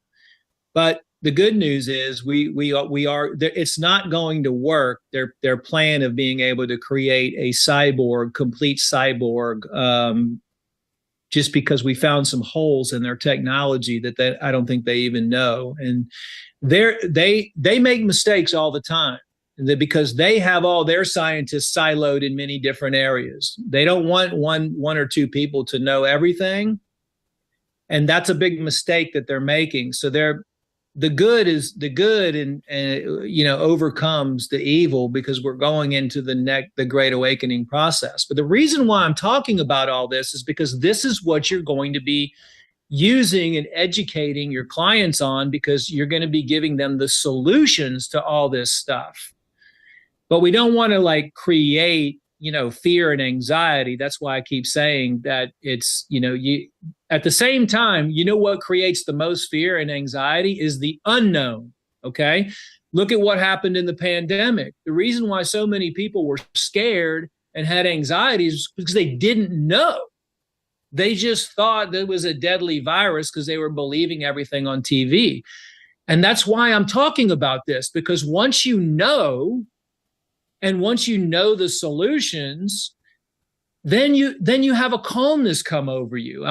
But the good news is we are, it's not going to work. Their plan of being able to create a complete cyborg, just because we found some holes in their technology that I don't think they even know. And they make mistakes all the time because they have all their scientists siloed in many different areas. They don't want one or two people to know everything. And that's a big mistake that they're making. So the good and overcomes the evil, because we're going into the Great Awakening process. But the reason why I'm talking about all this is because this is what you're going to be using and educating your clients on, because you're going to be giving them the solutions to all this stuff. But we don't want to create, fear and anxiety. That's why I keep saying that it's, at the same time, what creates the most fear and anxiety is the unknown. Okay. Look at what happened in the pandemic. The reason why so many people were scared and had anxiety is because they didn't know. They just thought that it was a deadly virus because they were believing everything on TV. And that's why I'm talking about this, because once you know, and once you know the solutions, then you have a calmness come over you.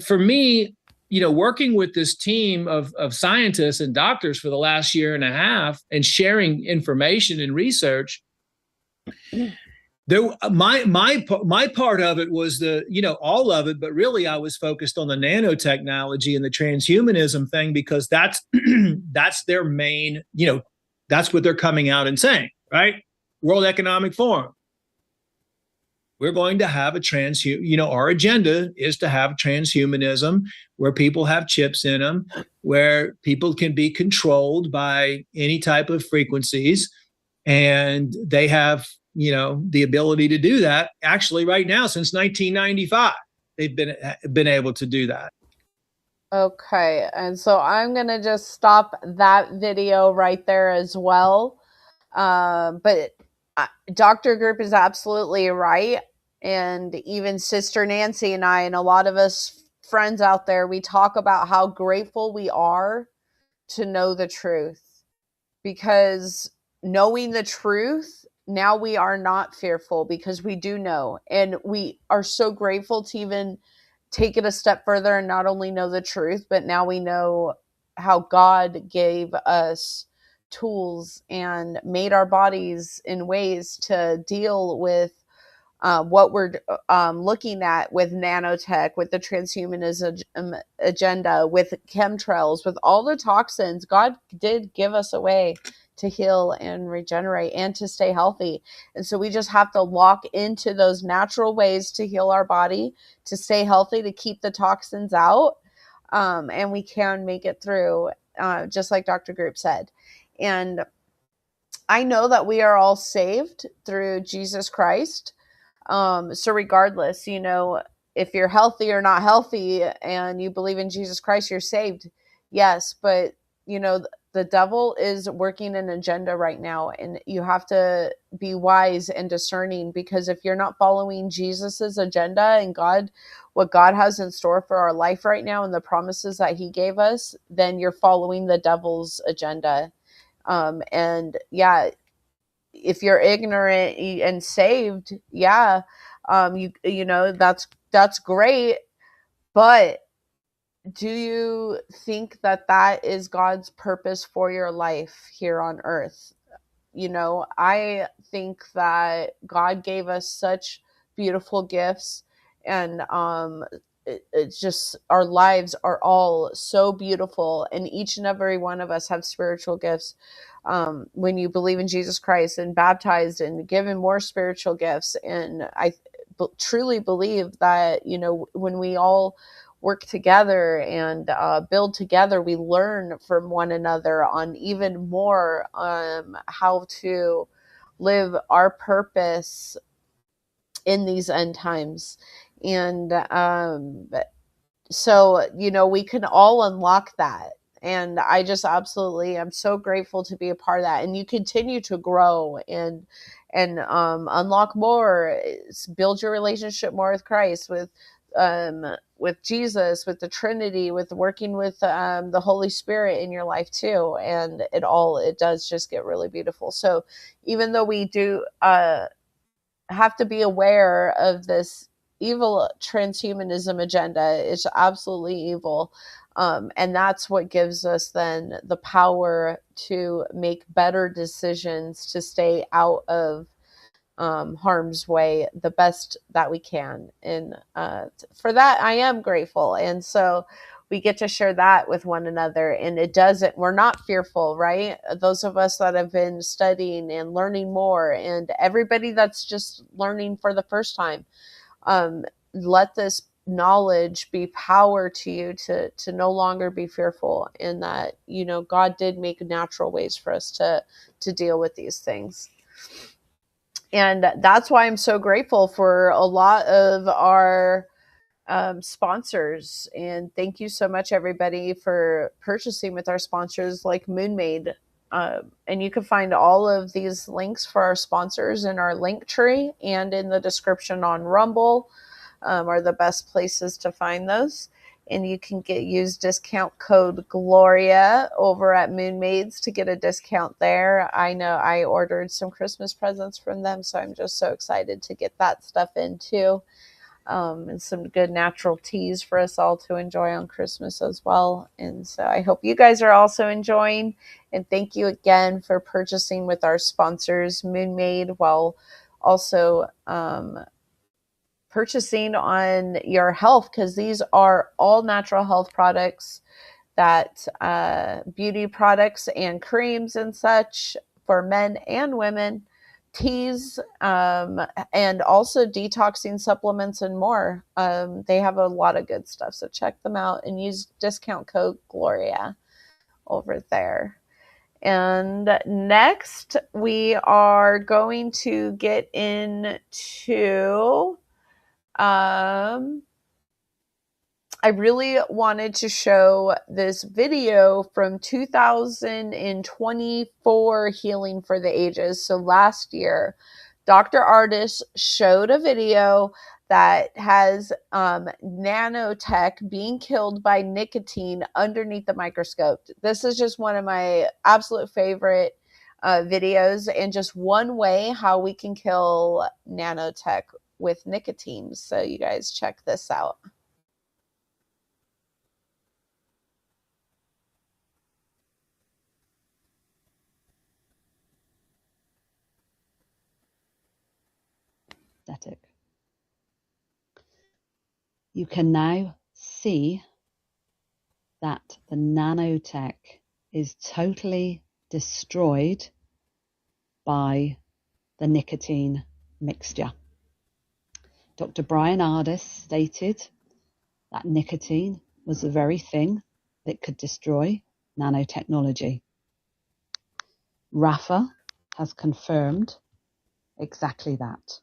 For me, working with this team of scientists and doctors for the last year and a half and sharing information and research, my part of it was all of it, but really I was focused on the nanotechnology and the transhumanism thing, because that's their main, that's what they're coming out and saying, right? World Economic Forum. We're going to have our agenda is to have transhumanism, where people have chips in them, where people can be controlled by any type of frequencies, and they have the ability to do that. Actually, right now, since 1995, they've been able to do that. Okay, and so I'm gonna just stop that video right there as well. But Dr. Group is absolutely right. And even Sister Nancy and I, and a lot of us friends out there, we talk about how grateful we are to know the truth, because knowing the truth, now we are not fearful because we do know. And we are so grateful to even take it a step further and not only know the truth, but now we know how God gave us tools and made our bodies in ways to deal with what we're looking at with nanotech, with the transhumanism agenda, with chemtrails, with all the toxins. God did give us a way to heal and regenerate and to stay healthy. And so we just have to lock into those natural ways to heal our body, to stay healthy, to keep the toxins out. And we can make it through, just like Dr. Group said. And I know that we are all saved through Jesus Christ. So regardless, if you're healthy or not healthy and you believe in Jesus Christ, you're saved. Yes, but the devil is working an agenda right now, and you have to be wise and discerning, because if you're not following Jesus's agenda and what God has in store for our life right now and the promises that he gave us, then you're following the devil's agenda. And yeah, if you're ignorant and saved, yeah, that's great. But do you think that that is God's purpose for your life here on earth? I think that God gave us such beautiful gifts, and it's just, our lives are all so beautiful, and each and every one of us have spiritual gifts. When you believe in Jesus Christ and baptized and given more spiritual gifts, and I truly believe that when we all work together and build together, we learn from one another on even more how to live our purpose in these end times. And so we can all unlock that. And I just absolutely, I'm so grateful to be a part of that. And you continue to grow and unlock more, build your relationship more with Christ, with Jesus, with the Trinity, with working with the Holy Spirit in your life too. And it does just get really beautiful. So even though we do have to be aware of this evil transhumanism agenda, it's absolutely evil. And that's what gives us then the power to make better decisions, to stay out of harm's way the best that we can. And for that, I am grateful. And so we get to share that with one another. And we're not fearful, right? Those of us that have been studying and learning more, and everybody that's just learning for the first time, let this knowledge be power to you to no longer be fearful, in that God did make natural ways for us to deal with these things. And that's why I'm so grateful for a lot of our sponsors. And thank you so much, everybody, for purchasing with our sponsors like Moonmade. And you can find all of these links for our sponsors in our link tree and in the description on Rumble, are the best places to find those. And you can use discount code Gloria over at Moonmaids to get a discount there. I know I ordered some Christmas presents from them, so I'm just so excited to get that stuff in too. And some good natural teas for us all to enjoy on Christmas as well. And so I hope you guys are also enjoying. And thank you again for purchasing with our sponsors, Moonmade, while also purchasing on your health, because these are all natural health products, that beauty products and creams and such for men and women, teas, and also detoxing supplements and more. They have a lot of good stuff, so check them out and use discount code Gloria over there. And next we are going to get into I really wanted to show this video from 2024 Healing for the Ages. So last year, Dr. Artis showed a video that has nanotech being killed by nicotine underneath the microscope. This is just one of my absolute favorite videos, and just one way how we can kill nanotech with nicotine. So you guys check this out. You can now see that the nanotech is totally destroyed by the nicotine mixture. Dr. Brian Ardis stated that nicotine was the very thing that could destroy nanotechnology. Rafa has confirmed exactly that.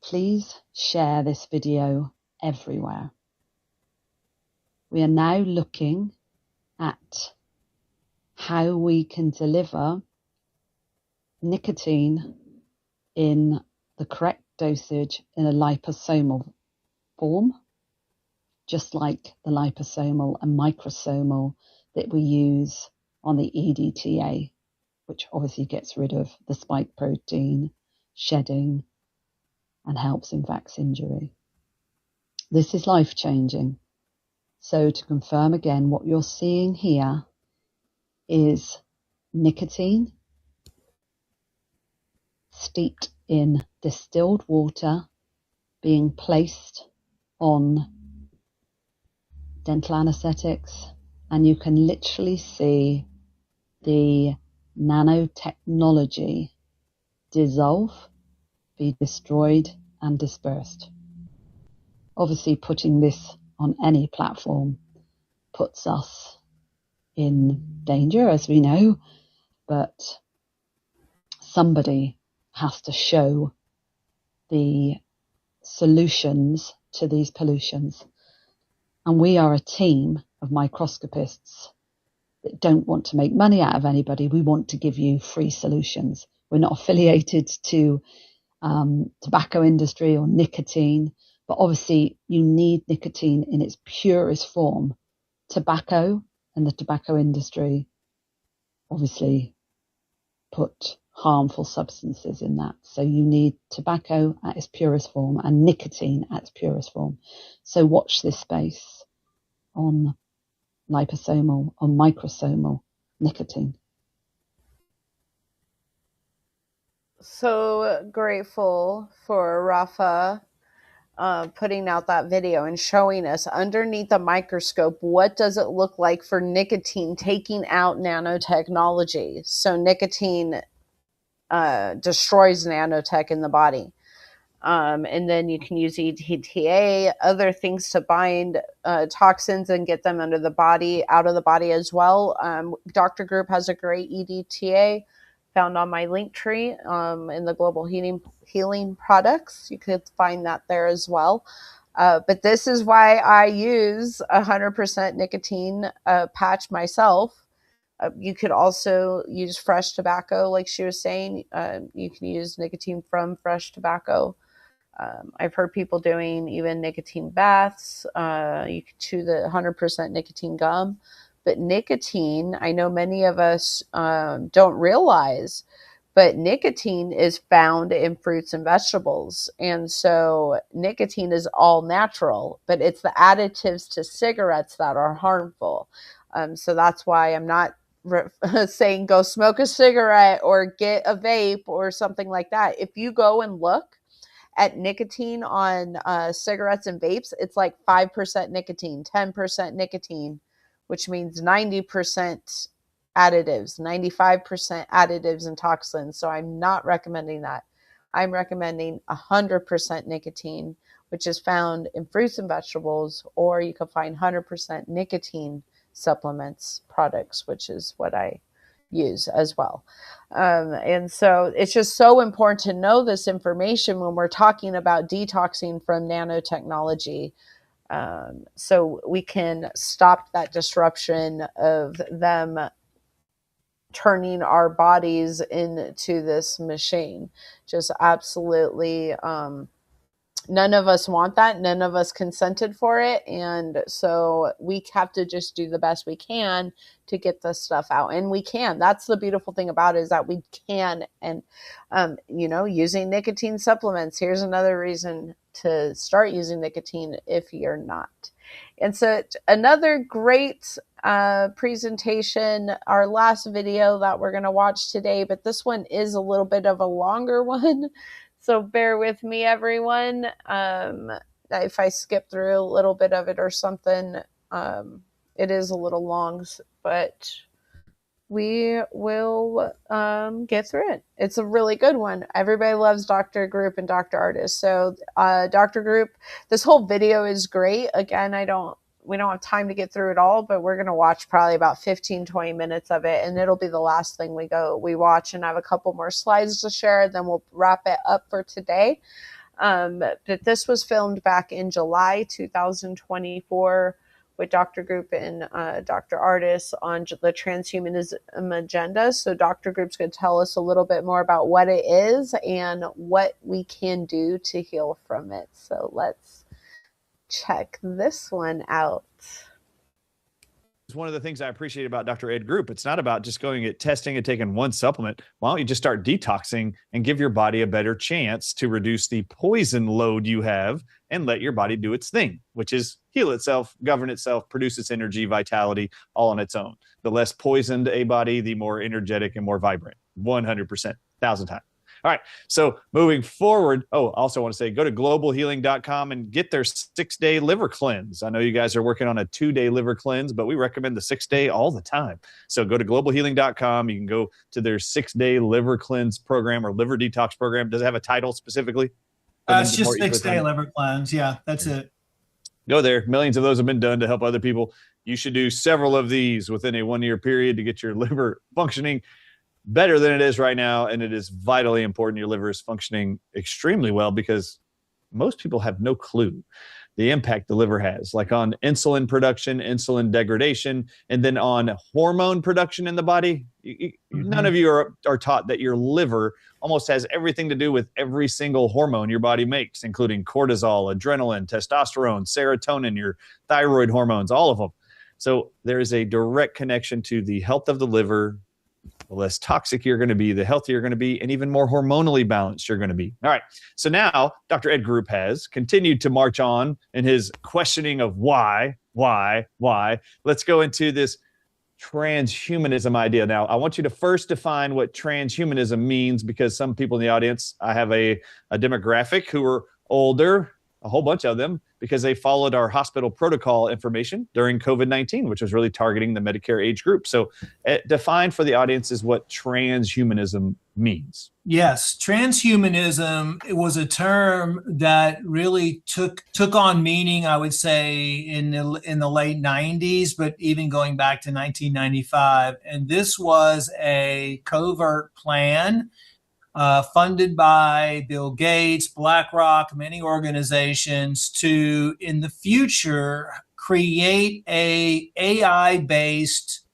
Please share this video everywhere. We are now looking at how we can deliver nicotine in the correct dosage in a liposomal form, just like the liposomal and microsomal that we use on the EDTA, which obviously gets rid of the spike protein, shedding, and helps in vax injury. This is life-changing. So to confirm again, what you're seeing here is nicotine steeped in distilled water being placed on dental anesthetics, and you can literally see the nanotechnology dissolve, be destroyed and dispersed. Obviously, putting this on any platform puts us in danger, as we know, but somebody has to show the solutions to these pollutions. And we are a team of microscopists that don't want to make money out of anybody. We want to give you free solutions. We're not affiliated to tobacco industry or nicotine, but obviously you need nicotine in its purest form. Tobacco and the tobacco industry obviously put harmful substances in that. So you need tobacco at its purest form and nicotine at its purest form. So watch this space on liposomal or microsomal nicotine. So grateful for Rafa putting out that video and showing us underneath the microscope what does it look like for nicotine taking out nanotechnology. So nicotine destroys nanotech in the body. And then you can use EDTA, other things to bind toxins and get them under the body, out of the body as well. Dr. Group has a great EDTA found on my link tree in the Global Healing Products. You could find that there as well. But this is why I use 100% nicotine patch myself. You could also use fresh tobacco, like she was saying. You can use nicotine from fresh tobacco. I've heard people doing even nicotine baths. You could chew the 100% nicotine gum. But nicotine, I know many of us don't realize, but nicotine is found in fruits and vegetables. And so nicotine is all natural, but it's the additives to cigarettes that are harmful. So that's why I'm not saying go smoke a cigarette or get a vape or something like that. If you go and look at nicotine on cigarettes and vapes, it's like 5% nicotine, 10% nicotine, which means 90% additives, 95% additives and toxins. So I'm not recommending that. I'm recommending 100% nicotine, which is found in fruits and vegetables, or you can find 100% nicotine supplements products, which is what I use as well. And so it's just so important to know this information when we're talking about detoxing from nanotechnology, so we can stop that disruption of them turning our bodies into this machine. Just absolutely, none of us want that. None of us consented for it. And so we have to just do the best we can to get this stuff out. And we can. That's the beautiful thing about it, is that we can. And, using nicotine supplements, here's another reason to start using nicotine if you're not. And so another great presentation, our last video that we're going to watch today, but this one is a little bit of a longer one. So bear with me, everyone. If I skip through a little bit of it or something, it is a little long, but we will get through it. It's a really good one. Everybody loves Dr. Group and Dr. Artist. So Dr. Group, this whole video is great. Again, we don't have time to get through it all, but we're going to watch probably about 15, 20 minutes of it. And it'll be the last thing we watch. And I have a couple more slides to share. Then we'll wrap it up for today. But this was filmed back in July 2024 with Dr. Group and Dr. Artist on the Transhumanism Agenda. So Dr. Group's going to tell us a little bit more about what it is and what we can do to heal from it. So let's check this one out. It's one of the things I appreciate about Dr. Ed Group. It's not about just going at testing and taking one supplement. Why don't you just start detoxing and give your body a better chance to reduce the poison load you have and let your body do its thing, which is heal itself, govern itself, produce its energy, vitality, all on its own. The less poisoned a body, the more energetic and more vibrant. 100%, 1,000 times. All right. So moving forward, I also want to say, go to globalhealing.com and get their 6-day liver cleanse. I know you guys are working on a 2-day liver cleanse, but we recommend the 6-day all the time. So go to globalhealing.com. You can go to their 6-day liver cleanse program or liver detox program. Does it have a title specifically? It's just 6-day liver cleanse. Yeah, that's it. Go there. Millions of those have been done to help other people. You should do several of these within a 1-year period to get your liver functioning better than it is right now. And it is vitally important your liver is functioning extremely well, because most people have no clue the impact the liver has, like on insulin production, insulin degradation, and then on hormone production in the body. None of you are taught that your liver almost has everything to do with every single hormone your body makes, including cortisol, adrenaline, testosterone, serotonin, your thyroid hormones, all of them. So there is a direct connection to the health of the liver. The less toxic you're going to be, the healthier you're going to be, and even more hormonally balanced you're going to be. All right. So now Dr. Ed Group has continued to march on in his questioning of why. Let's go into this transhumanism idea. Now, I want you to first define what transhumanism means, because some people in the audience, I have a demographic who are older, a whole bunch of them, because they followed our hospital protocol information during COVID-19, which was really targeting the Medicare age group. So define for the audiences what transhumanism means. Yes, transhumanism was a term that really took on meaning, I would say, in the late 90s, but even going back to 1995. And this was a covert plan funded by Bill Gates, BlackRock, many organizations, to, in the future, create a AI-based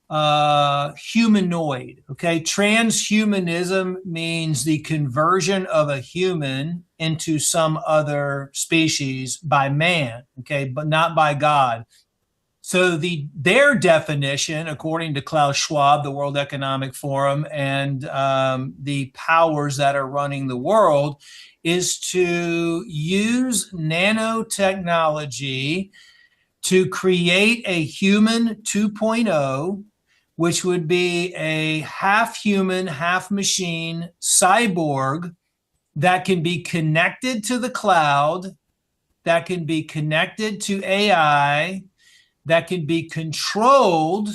humanoid. Okay, transhumanism means the conversion of a human into some other species by man. Okay, but not by God. So their definition, according to Klaus Schwab, the World Economic Forum, and the powers that are running the world, is to use nanotechnology to create a human 2.0, which would be a half human, half machine cyborg that can be connected to the cloud, that can be connected to AI, that can be controlled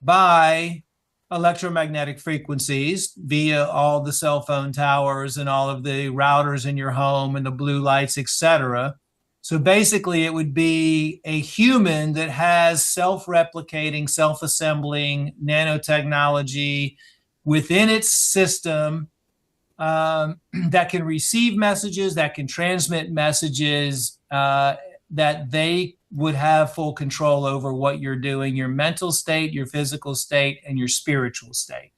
by electromagnetic frequencies via all the cell phone towers and all of the routers in your home and the blue lights, etc. So basically, it would be a human that has self-replicating, self-assembling they within its system that can receive messages, that can transmit messages, that would have full control over what you're doing, your mental state, your physical state, and your spiritual state.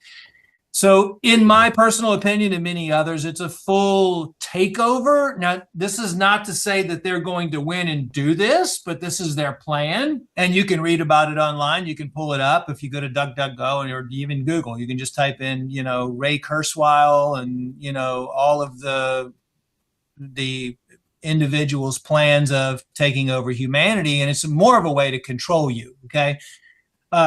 So in my personal opinion and many others, it's a full takeover. Now, this is not to say that they're going to win and do this, but this is their plan. And you can read about it online. You can pull it up if you go to DuckDuckGo or even Google. You can just type in, Ray Kurzweil and, all of the individual's plans of taking over humanity. And it's more of a way to control you, okay?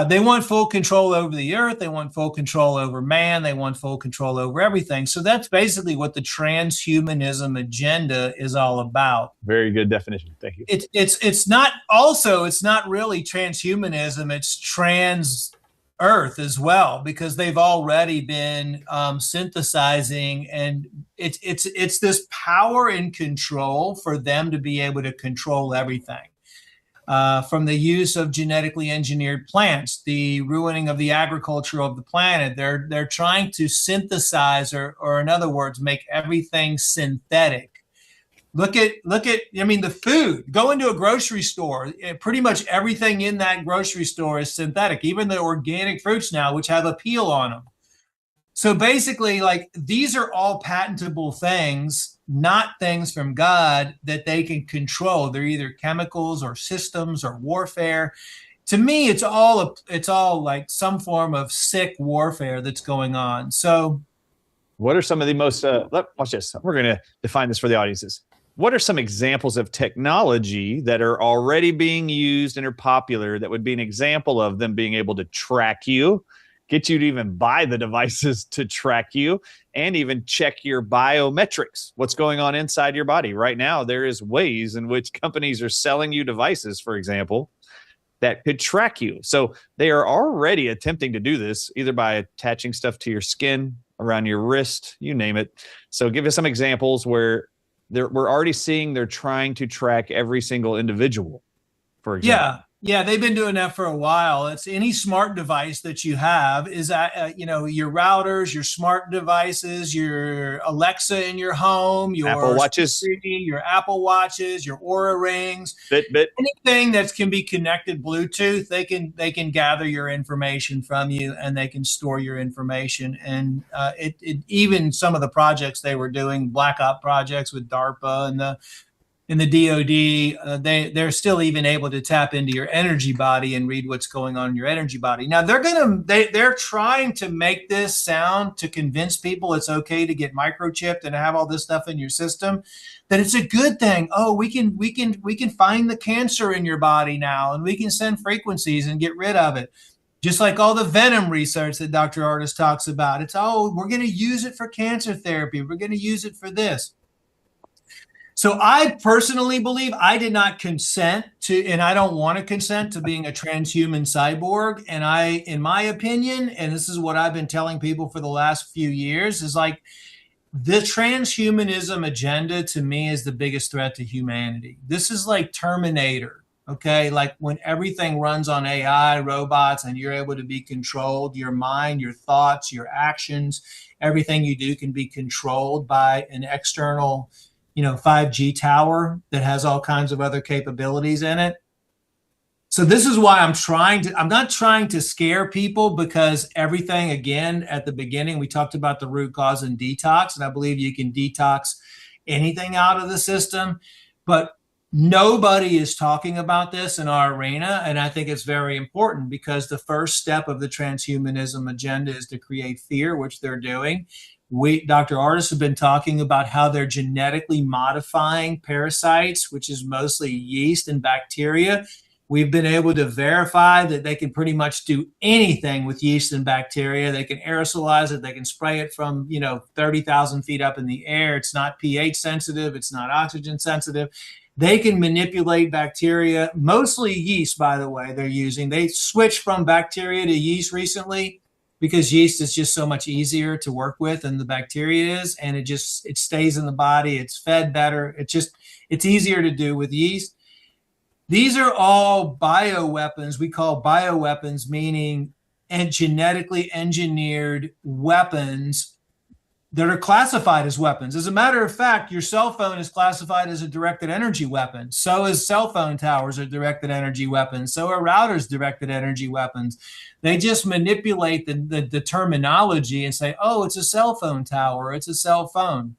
They want full control over the earth. They want full control over man. They want full control over everything. So that's basically what the transhumanism agenda is all about. Very good definition. Thank you. It's not really transhumanism. It's trans earth as well, because they've already been synthesizing, and it's this power and control for them to be able to control everything. From the use of genetically engineered plants, the ruining of the agriculture of the planet. They're trying to synthesize, or in other words, make everything synthetic. Look at the food. Go into a grocery store. Pretty much everything in that grocery store is synthetic, even the organic fruits now, which have a peel on them. So basically, these are all patentable things, not things from God that they can control. They're either chemicals or systems or warfare. To me, it's all like some form of sick warfare that's going on. So what are some of the most, watch this. We're going to define this for the audiences. What are some examples of technology that are already being used and are popular that would be an example of them being able to track you, get you to even buy the devices to track you, and even check your biometrics, what's going on inside your body? Right now, there is ways in which companies are selling you devices, for example, that could track you. So they are already attempting to do this, either by attaching stuff to your skin, around your wrist, you name it. So give us some examples where we're already seeing they're trying to track every single individual, for example. Yeah, they've been doing that for a while. It's any smart device that you have is your routers, your smart devices, your Alexa in your home, your Apple Watches, your Apple Watches, your Oura Rings, Fitbit, anything that can be connected Bluetooth. They can gather your information from you, and they can store your information. And even some of the projects they were doing, Black Ops projects with DARPA and the DoD, they're still even able to tap into your energy body and read what's going on in your energy body. Now they're trying to make this sound to convince people it's okay to get microchipped and have all this stuff in your system, that it's a good thing. Oh, we can find the cancer in your body now, and we can send frequencies and get rid of it. Just like all the venom research that Dr. Artis talks about. It's, we're going to use it for cancer therapy. We're going to use it for this. So I personally believe I did not consent to, and I don't want to consent to being a transhuman cyborg. And in my opinion, and this is what I've been telling people for the last few years, is like the transhumanism agenda to me is the biggest threat to humanity. This is like Terminator, okay? Like when everything runs on AI, robots, and you're able to be controlled, your mind, your thoughts, your actions, everything you do can be controlled by an external 5G tower that has all kinds of other capabilities in it. So this is why I'm not trying to scare people, because everything, again, at the beginning, we talked about the root cause and detox, and I believe you can detox anything out of the system, but nobody is talking about this in our arena. And I think it's very important, because the first step of the transhumanism agenda is to create fear, which they're doing. Dr. Artis have been talking about how they're genetically modifying parasites, which is mostly yeast and bacteria. We've been able to verify that they can pretty much do anything with yeast and bacteria. They can aerosolize it. They can spray it from, 30,000 feet up in the air. It's not pH sensitive. It's not oxygen sensitive. They can manipulate bacteria, mostly yeast, by the way, they're using. They switched from bacteria to yeast recently, because yeast is just so much easier to work with than the bacteria is, and it stays in the body. It's fed better. It's easier to do with yeast. These are all bioweapons. We call bioweapons, meaning genetically engineered weapons that are classified as weapons. As a matter of fact, your cell phone is classified as a directed energy weapon. So is cell phone towers are directed energy weapons. So are routers directed energy weapons. They just manipulate the terminology and say, oh, it's a cell phone tower, it's a cell phone.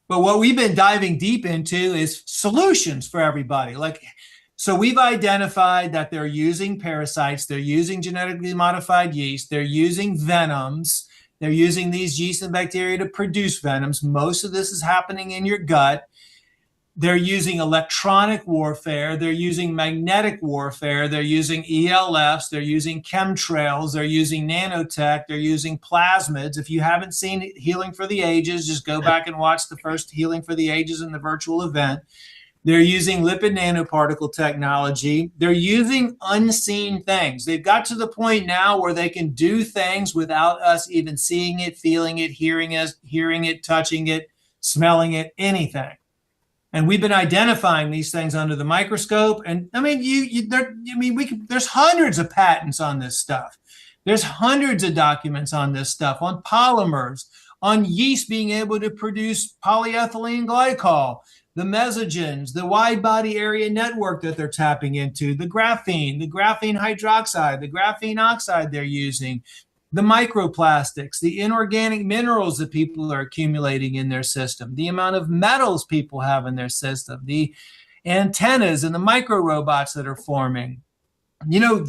But what we've been diving deep into is solutions for everybody. So we've identified that they're using parasites, they're using genetically modified yeast, they're using venoms, they're using these yeast and bacteria to produce venoms. Most of this is happening in your gut. They're using electronic warfare. They're using magnetic warfare. They're using ELFs. They're using chemtrails. They're using nanotech. They're using plasmids. If you haven't seen Healing for the Ages, just go back and watch the first Healing for the Ages in the virtual event. They're using lipid nanoparticle technology. They're using unseen things. They've got to the point now where they can do things without us even seeing it, feeling it, hearing it, touching it, smelling it, anything. And we've been identifying these things under the microscope. And I mean, there's hundreds of patents on this stuff. There's hundreds of documents on this stuff, on polymers, on yeast being able to produce polyethylene glycol, the mesogens, the wide body area network that they're tapping into, the graphene hydroxide, the graphene oxide they're using, the microplastics, the inorganic minerals that people are accumulating in their system, the amount of metals people have in their system, the antennas and the micro robots that are forming. You know,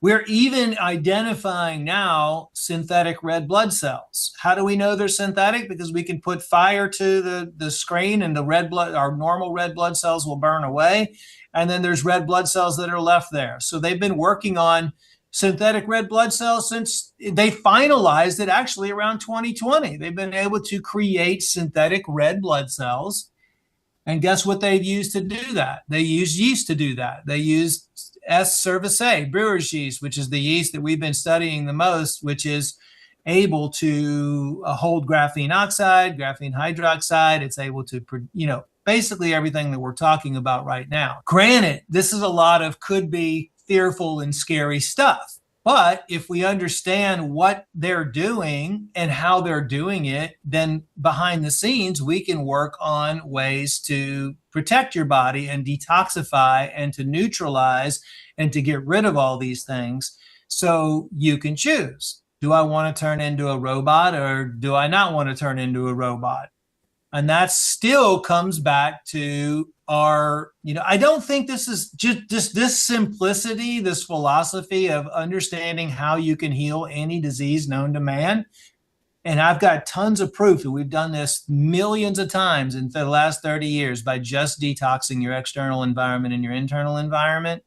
we're even identifying now synthetic red blood cells. How do we know they're synthetic? Because we can put fire to the screen and our normal red blood cells will burn away. And then there's red blood cells that are left there. So they've been working on synthetic red blood cells since they finalized it actually around 2020. They've been able to create synthetic red blood cells. And guess what they've used to do that? They use yeast to do that. They use S. cerevisiae, brewer's yeast, which is the yeast that we've been studying the most, which is able to hold graphene oxide, graphene hydroxide. It's able to, basically everything that we're talking about right now. Granted, this is a lot of could be fearful and scary stuff. But if we understand what they're doing and how they're doing it, then behind the scenes, we can work on ways to protect your body and detoxify and to neutralize and to get rid of all these things. So you can choose. Do I want to turn into a robot or do I not want to turn into a robot? And that still comes back to I don't think this is just this simplicity, this philosophy of understanding how you can heal any disease known to man. And I've got tons of proof that we've done this millions of times in the last 30 years by just detoxing your external environment and your internal environment,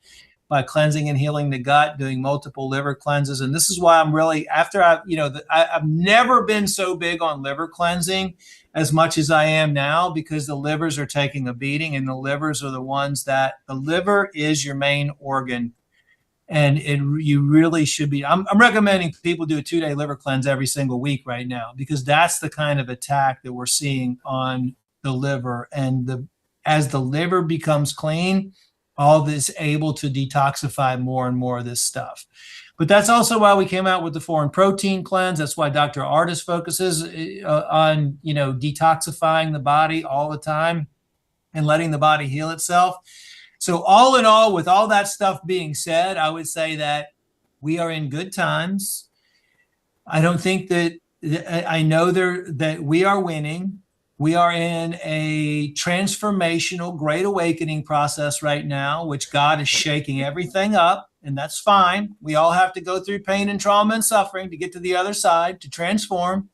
by cleansing and healing the gut, doing multiple liver cleanses. And this is why I'm really, I've never been so big on liver cleansing as much as I am now, because the livers are taking a beating, and the livers are the ones the liver is your main organ. And you really should be, I'm recommending people do a 2-day liver cleanse every single week right now, because that's the kind of attack that we're seeing on the liver. And as the liver becomes clean, all this able to detoxify more and more of this stuff. But that's also why we came out with the foreign protein cleanse. That's why Dr. Artis focuses on, detoxifying the body all the time and letting the body heal itself. So all in all, with all that stuff being said, I would say that we are in good times. I don't think I know that we are winning. We are in a transformational great awakening process right now, which God is shaking everything up. And that's fine. We all have to go through pain and trauma and suffering to get to the other side, to transform.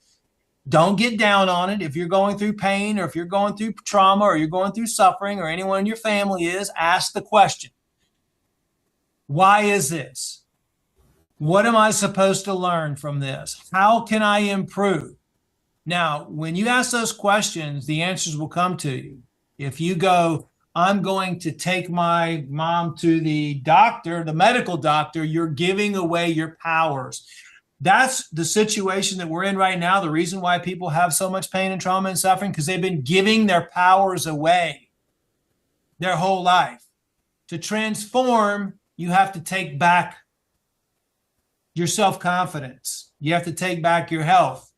Don't get down on it. If you're going through pain, or if you're going through trauma, or you're going through suffering, or anyone in your family is, ask the question, why is this? What am I supposed to learn from this? How can I improve? Now, when you ask those questions, the answers will come to you. If you go, I'm going to take my mom to the doctor, the medical doctor, you're giving away your powers. That's the situation that we're in right now. The reason why people have so much pain and trauma and suffering, because they've been giving their powers away their whole life. To transform, you have to take back your self-confidence. You have to take back your health.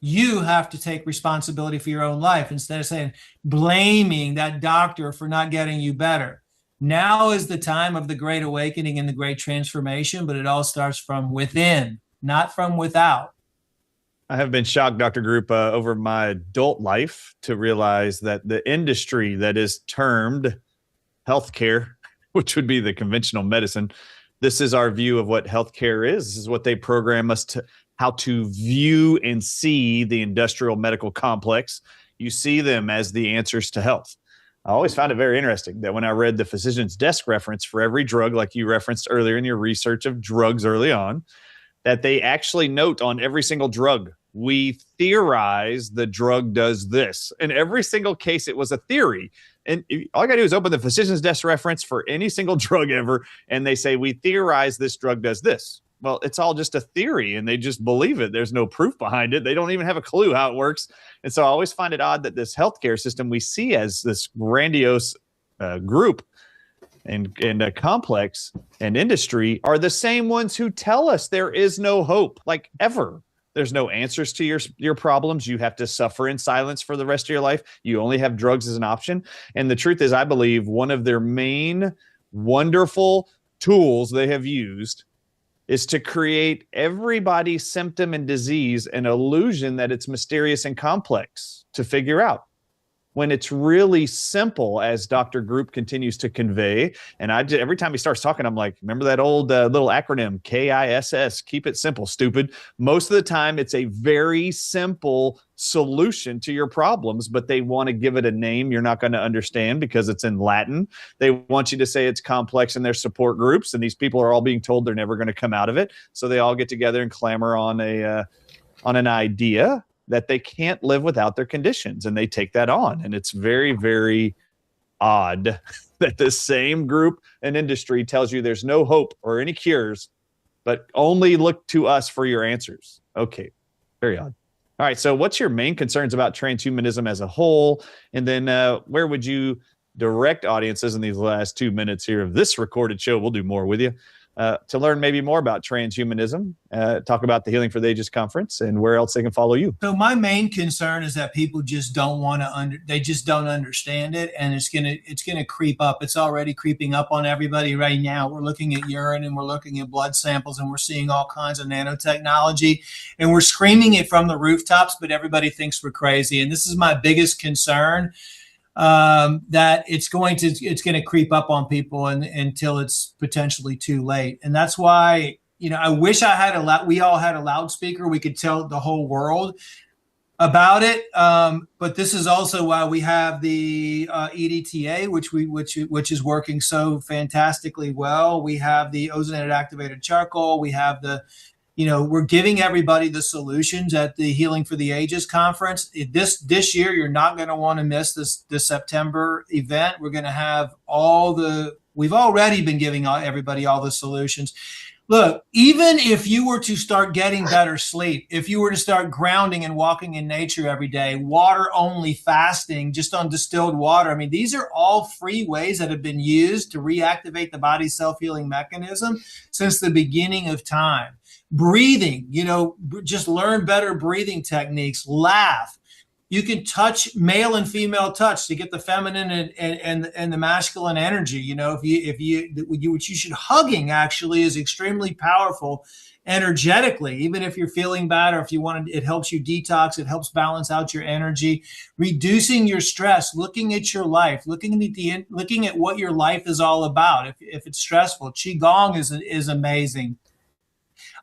You have to take responsibility for your own life instead of saying, blaming that doctor for not getting you better. Now is the time of the great awakening and the great transformation, but it all starts from within, not from without. I have been shocked, Dr. Group, over my adult life to realize that the industry that is termed healthcare, which would be the conventional medicine, this is our view of what healthcare is. This is what they program us to, how to view and see the industrial medical complex. You see them as the answers to health. I always found it very interesting that when I read the physician's desk reference for every drug, like you referenced earlier in your research of drugs early on, that they actually note on every single drug, we theorize the drug does this. In every single case, it was a theory. And all I got to do is open the physician's desk reference for any single drug ever, and they say, we theorize this drug does this. Well, it's all just a theory, and they just believe it. There's no proof behind it. They don't even have a clue how it works. And so I always find it odd that this healthcare system we see as this grandiose group and a complex and industry are the same ones who tell us there is no hope, like ever. There's no answers to your problems. You have to suffer in silence for the rest of your life. You only have drugs as an option. And the truth is, I believe one of their main wonderful tools they have used is to create everybody's symptom and disease an illusion that it's mysterious and complex to figure out, when it's really simple, as Dr. Group continues to convey. And every time he starts talking, I'm like, remember that old little acronym, KISS, keep it simple, stupid. Most of the time, it's a very simple solution to your problems, but they want to give it a name you're not going to understand because it's in Latin. They want you to say it's complex in their support groups, and these people are all being told they're never going to come out of it. So they all get together and clamor on an idea that they can't live without their conditions, and they take that on. And it's very, very odd that the same group and industry tells you there's no hope or any cures, but only look to us for your answers. Okay, very odd. All right, so what's your main concerns about transhumanism as a whole? And then where would you direct audiences in these last 2 minutes here of this recorded show? We'll do more with you. To learn maybe more about transhumanism, talk about the Healing for the Ages conference, and where else they can follow you. So my main concern is that people just don't want to they just don't understand it, and it's gonna creep up. It's already creeping up on everybody right now. We're looking at urine and we're looking at blood samples, and we're seeing all kinds of nanotechnology, and we're screaming it from the rooftops, but everybody thinks we're crazy. And this is my biggest concern. That it's going to creep up on people until it's potentially too late. And that's why, I wish we all had a loudspeaker. We could tell the whole world about it. But this is also why we have the EDTA, which is working so fantastically well. We have the ozonated activated charcoal. We have we're giving everybody the solutions at the Healing for the Ages conference. This year, you're not going to want to miss this September event. We're going to have we've already been giving everybody all the solutions. Look, even if you were to start getting better sleep, if you were to start grounding and walking in nature every day, water only fasting just on distilled water. I mean, these are all free ways that have been used to reactivate the body's self-healing mechanism since the beginning of time. Breathing, just learn better breathing techniques. Laugh. You can touch, male and female touch, to get the feminine and the masculine energy. What you should, hugging actually is extremely powerful energetically. Even if you're feeling bad, or if you want to, it helps you detox. It helps balance out your energy, reducing your stress, looking at your life, looking at what your life is all about. If it's stressful, Qigong is amazing.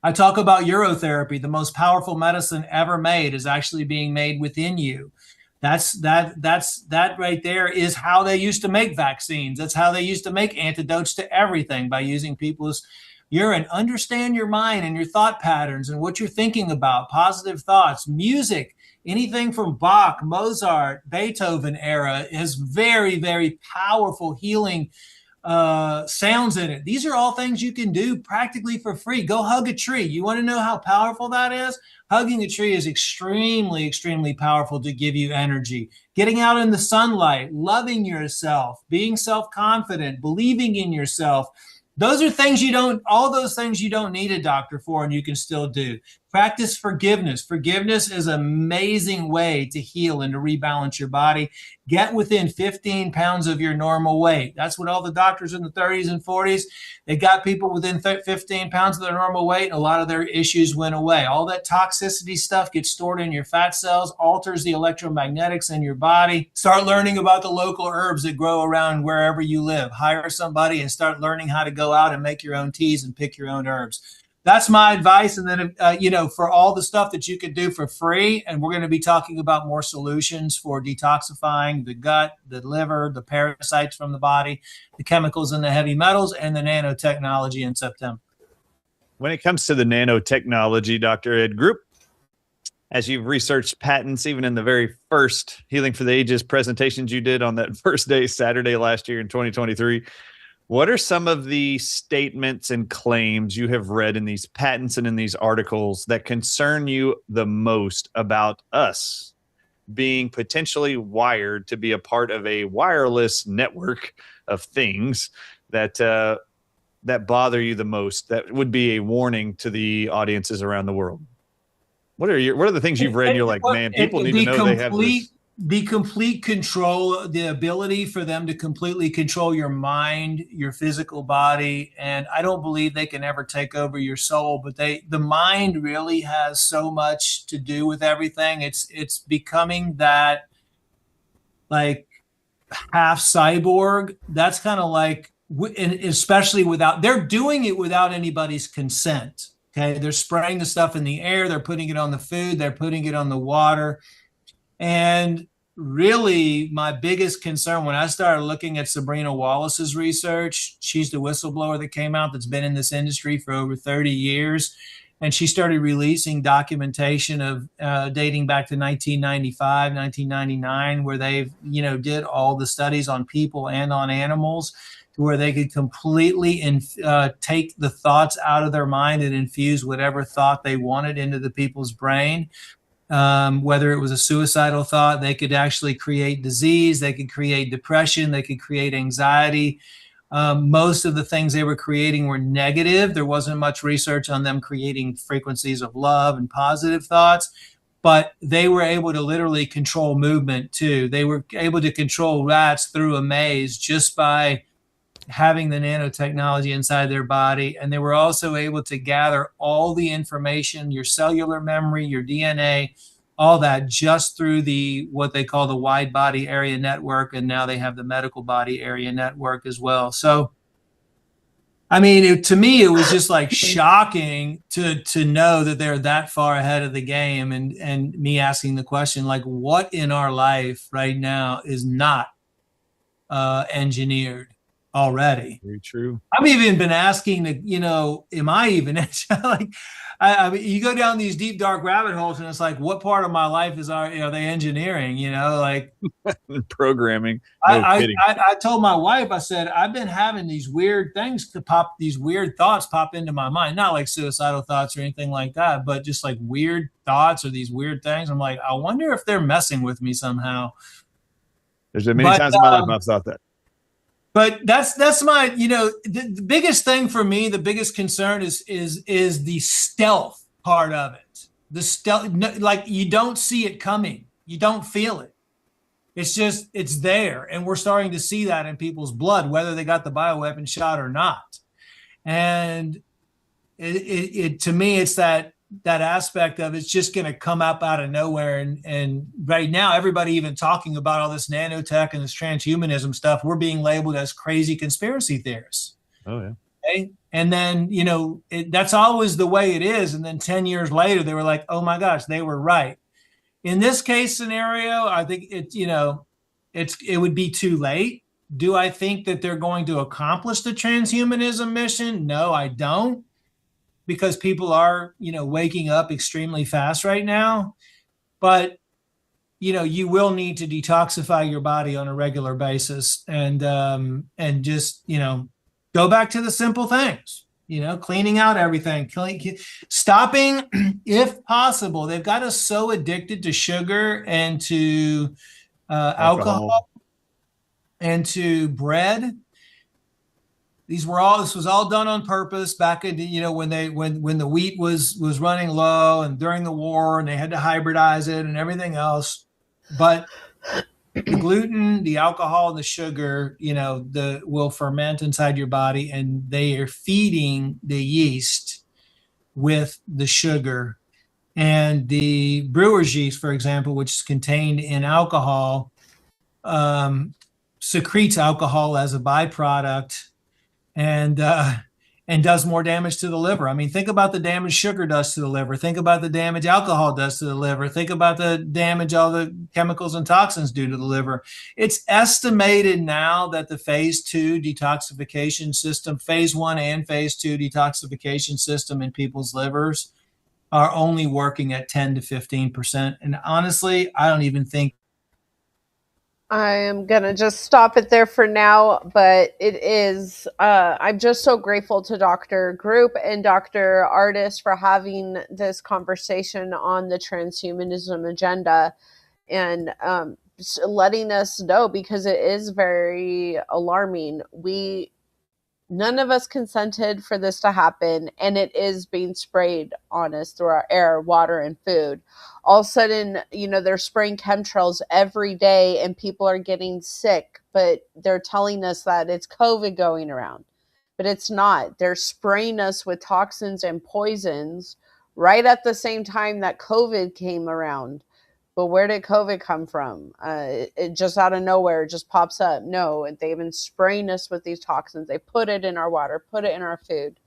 I talk about urotherapy. The most powerful medicine ever made is actually being made within you. That right there is how they used to make vaccines. That's how they used to make antidotes to everything, by using people's urine. Understand your mind and your thought patterns and what you're thinking about. Positive thoughts, music, anything from Bach, Mozart, Beethoven era has very, very powerful healing sounds in it. These are all things you can do practically for free. Go hug a tree. You want to know how powerful that is? Hugging a tree is extremely, extremely powerful to give you energy. Getting out in the sunlight, loving yourself, being self-confident, believing in yourself. All those things you don't need a doctor for, and you can still do. Practice forgiveness. Forgiveness is an amazing way to heal and to rebalance your body. Get within 15 pounds of your normal weight. That's what all the doctors in the 30s and 40s, they got people within 15 pounds of their normal weight, and a lot of their issues went away. All that toxicity stuff gets stored in your fat cells, alters the electromagnetics in your body. Start learning about the local herbs that grow around wherever you live. Hire somebody and start learning how to go out and make your own teas and pick your own herbs. That's my advice. And then, for all the stuff that you could do for free, and we're going to be talking about more solutions for detoxifying the gut, the liver, the parasites from the body, the chemicals and the heavy metals, and the nanotechnology in September. When it comes to the nanotechnology, Dr. Ed Group, as you've researched patents, even in the very first Healing for the Ages presentations you did on that first day, Saturday last year in 2023, what are some of the statements and claims you have read in these patents and in these articles that concern you the most about us being potentially wired to be a part of a wireless network of things that that bother you the most, that would be a warning to the audiences around the world? What are the things you've read and you're like, man, people need to know they have this? The complete control, the ability for them to completely control your mind, your physical body. And I don't believe they can ever take over your soul, but the mind really has so much to do with everything. It's becoming that like half cyborg. That's kind of like, and especially they're doing it without anybody's consent. Okay. They're spraying the stuff in the air. They're putting it on the food. They're putting it on the water. And really, my biggest concern when I started looking at Sabrina Wallace's research, she's the whistleblower that came out that's been in this industry for over 30 years. And she started releasing documentation of dating back to 1995, 1999, where they've, did all the studies on people and on animals to where they could completely take the thoughts out of their mind and infuse whatever thought they wanted into the people's brain. Whether it was a suicidal thought, they could actually create disease, they could create depression, they could create anxiety. Most of the things they were creating were negative. There wasn't much research on them creating frequencies of love and positive thoughts, but they were able to literally control movement too. They were able to control rats through a maze just by having the nanotechnology inside their body. And they were also able to gather all the information, your cellular memory, your DNA, all that just through what they call the wide body area network. And now they have the medical body area network as well. So, I mean, to me, it was just like shocking to know that they're that far ahead of the game, and me asking the question, like, what in our life right now is not engineered already? Very true. I've even been asking am I even like, I mean, you go down these deep, dark rabbit holes and it's like, what part of my life are they engineering, like programming? I told my wife, I said, I've been having these weird thoughts pop into my mind, not like suicidal thoughts or anything like that, but just like weird thoughts or these weird things. I'm like, I wonder if they're messing with me somehow. There's been many times in my life I've thought that. But that's my, the biggest thing for me, the biggest concern is the stealth part of it. The stealth, like you don't see it coming. You don't feel it. It's just, it's there. And we're starting to see that in people's blood, whether they got the bioweapon shot or not. And it to me, it's that aspect of it's just going to come up out of nowhere. And right now, everybody even talking about all this nanotech and this transhumanism stuff, we're being labeled as crazy conspiracy theorists. Oh, yeah. Okay? And then, that's always the way it is. And then 10 years later, they were like, oh my gosh, they were right. In this case scenario, I think it would be too late. Do I think that they're going to accomplish the transhumanism mission? No, I don't. Because people are, waking up extremely fast right now. But, you will need to detoxify your body on a regular basis and just, go back to the simple things, cleaning out everything, stopping if possible. They've got us so addicted to sugar and to alcohol and to bread. This was all done on purpose back in, when the wheat was running low and during the war, and they had to hybridize it and everything else. But the gluten, the alcohol, and the sugar, will ferment inside your body, and they are feeding the yeast with the sugar. And the brewer's yeast, for example, which is contained in alcohol, secretes alcohol as a byproduct, and does more damage to the liver. I mean, think about the damage sugar does to the liver. Think about the damage alcohol does to the liver. Think about the damage all the chemicals and toxins do to the liver. It's estimated now that the phase 2 detoxification system, phase 1 and phase 2 detoxification system in people's livers are only working at 10 to 15%. And honestly, I don't even think. I am going to just stop it there for now, but it is, I'm just so grateful to Dr. Group and Dr. Artist for having this conversation on the Transhumanism Agenda, and letting us know, because it is very alarming. None of us consented for this to happen, and it is being sprayed on us through our air, water, and food. All of a sudden, they're spraying chemtrails every day, and people are getting sick, but they're telling us that it's COVID going around. But it's not. They're spraying us with toxins and poisons right at the same time that COVID came around. But where did COVID come from? It just out of nowhere, it just pops up. No, they've been spraying us with these toxins. They put it in our water, put it in our food.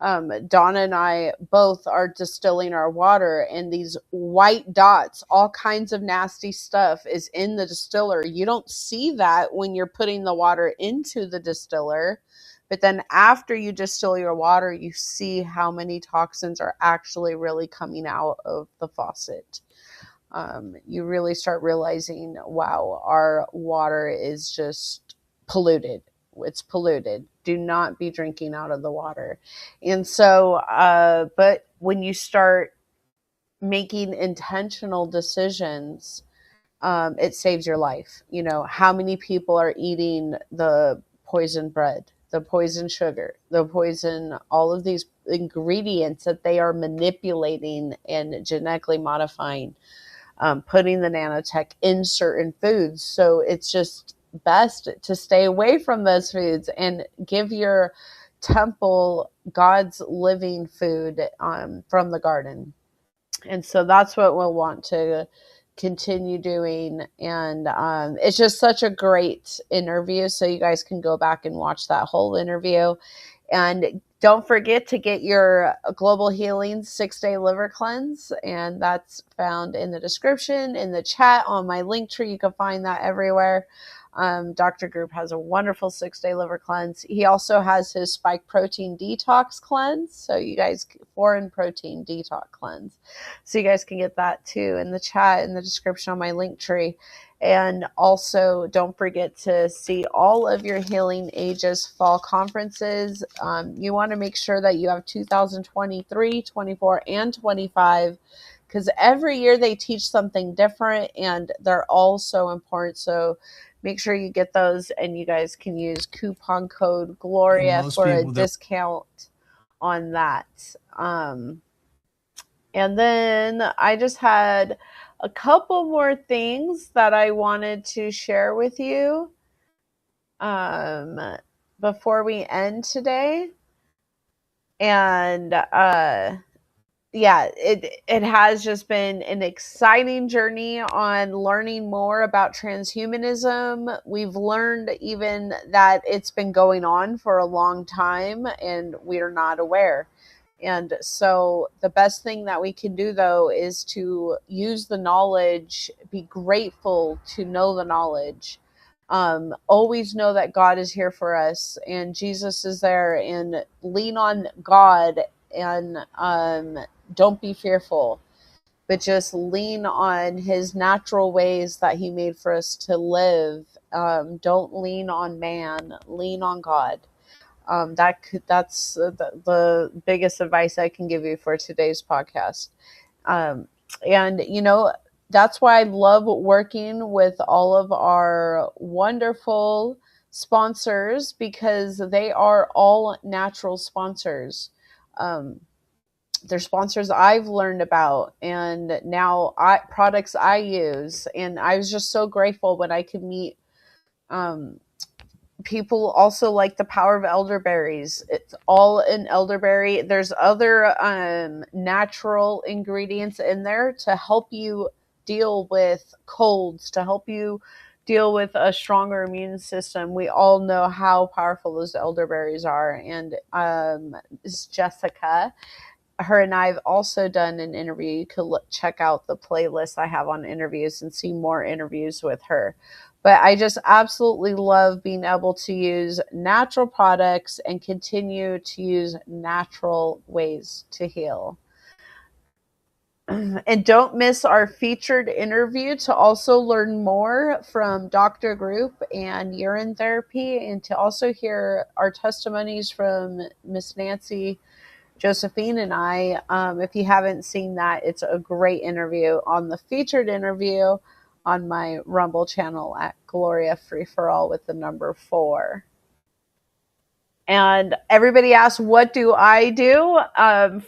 Donna and I both are distilling our water, and these white dots, all kinds of nasty stuff is in the distiller. You don't see that when you're putting the water into the distiller. But then after you distill your water, you see how many toxins are actually really coming out of the faucet. You really start realizing, wow, our water is just polluted. It's polluted. Do not be drinking out of the water. And so, but when you start making intentional decisions, it saves your life. How many people are eating the poison bread, the poison sugar, the poison, all of these ingredients that they are manipulating and genetically modifying, putting the nanotech in certain foods. So it's just best to stay away from those foods and give your temple God's living food from the garden. And so that's what we'll want to continue doing. And it's just such a great interview. So you guys can go back and watch that whole interview. And don't forget to get your Global Healing 6-day liver cleanse. And that's found in the description, in the chat, on my link tree. You can find that everywhere. Dr. Group has a wonderful 6-day liver cleanse. He also has his spike protein detox cleanse. So you guys, foreign protein detox cleanse. So you guys can get that too in the chat, in the description on my link tree. And also don't forget to see all of your Healing Ages fall conferences. You want to make sure that you have 2023, 24, and 25, because every year they teach something different and they're all so important. So make sure you get those, and you guys can use coupon code Gloria for a discount on that. And then I just had a couple more things that I wanted to share with you before we end today. And it has just been an exciting journey on learning more about transhumanism. We've learned even that it's been going on for a long time and we're not aware. And so the best thing that we can do, though, is to use the knowledge, be grateful to know the knowledge. Always know that God is here for us and Jesus is there, and lean on God, and don't be fearful, but just lean on his natural ways that he made for us to live. Don't lean on man, lean on God. That's the biggest advice I can give you for today's podcast. And that's why I love working with all of our wonderful sponsors because they are all natural sponsors. They're sponsors I've learned about, and now products I use. And I was just so grateful when I could meet people also like the power of elderberries. It's all in elderberry. There's other natural ingredients in there to help you deal with colds, to help you deal with a stronger immune system. We all know how powerful those elderberries are. And this Jessica, her and I have also done an interview. You could check out the playlist I have on interviews and see more interviews with her. But I just absolutely love being able to use natural products and continue to use natural ways to heal. And don't miss our featured interview to also learn more from Dr. Group and urine therapy, and to also hear our testimonies from Miss Nancy, Josephine, and I. If you haven't seen that, it's a great interview on the featured interview on my Rumble channel at Gloria Free for All with the number 4. And everybody asks, what do I do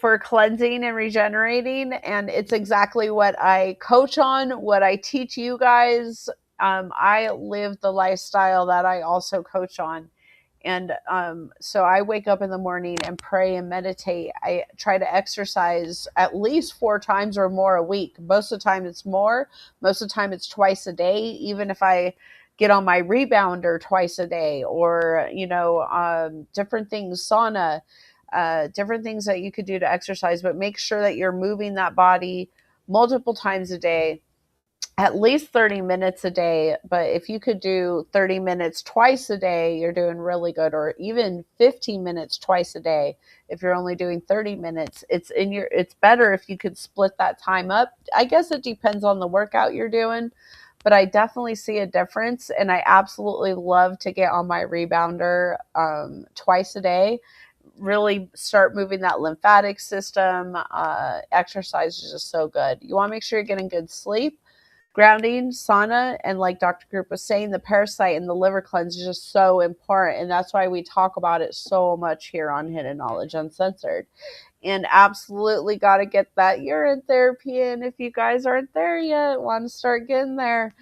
for cleansing and regenerating? And it's exactly what I coach on, what I teach you guys. I live the lifestyle that I also coach on. And so I wake up in the morning and pray and meditate. I try to exercise at least 4 times or more a week. Most of the time it's more. Most of the time it's twice a day, even if I get on my rebounder twice a day, or, different things, sauna, different things that you could do to exercise. But make sure that you're moving that body multiple times a day, at least 30 minutes a day. But if you could do 30 minutes twice a day, you're doing really good. Or even 15 minutes twice a day. If you're only doing 30 minutes, it's better if you could split that time up. I guess it depends on the workout you're doing, but I definitely see a difference. And I absolutely love to get on my rebounder twice a day. Really start moving that lymphatic system. Exercise is just so good. You want to make sure you're getting good sleep, grounding, sauna, and like Dr. Group was saying, the parasite and the liver cleanse is just so important. And that's why we talk about it so much here on Hidden Knowledge Uncensored. And absolutely got to get that urine therapy in. If you guys aren't there yet, want to start getting there,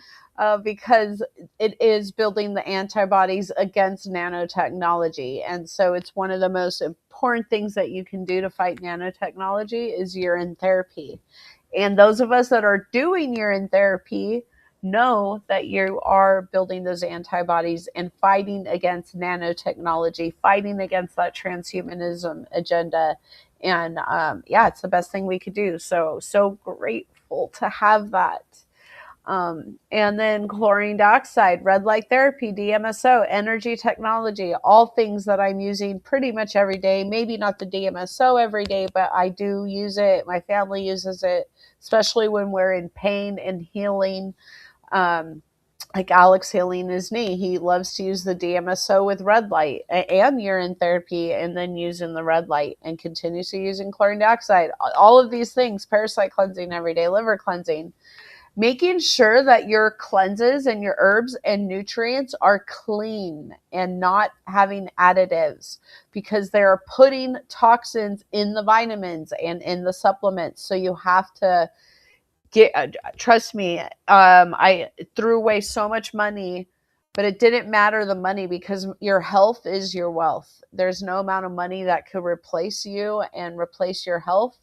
because it is building the antibodies against nanotechnology. And so it's one of the most important things that you can do to fight nanotechnology is urine therapy. And those of us that are doing urine therapy know that you are building those antibodies and fighting against nanotechnology, fighting against that transhumanism agenda. And it's the best thing we could do. So grateful to have that. And then chlorine dioxide, red light therapy, DMSO, energy technology, all things that I'm using pretty much every day. Maybe not the DMSO every day, but I do use it. My family uses it, especially when we're in pain and healing. Like Alex healing his knee, he loves to use the DMSO with red light and urine therapy, and then using the red light, and continuously using chlorine dioxide. All of these things, parasite cleansing every day, liver cleansing. Making sure that your cleanses and your herbs and nutrients are clean and not having additives, because they're putting toxins in the vitamins and in the supplements. So you have to trust me, I threw away so much money, but it didn't matter the money, because your health is your wealth. There's no amount of money that could replace you and replace your health.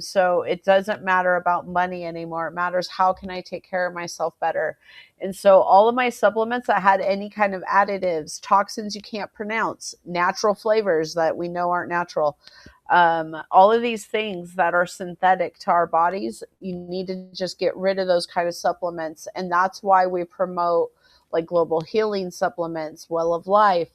So it doesn't matter about money anymore. It matters, how can I take care of myself better? And so all of my supplements that had any kind of additives, toxins you can't pronounce, natural flavors that we know aren't natural, all of these things that are synthetic to our bodies, you need to just get rid of those kind of supplements. And that's why we promote like global healing supplements, Well of Life,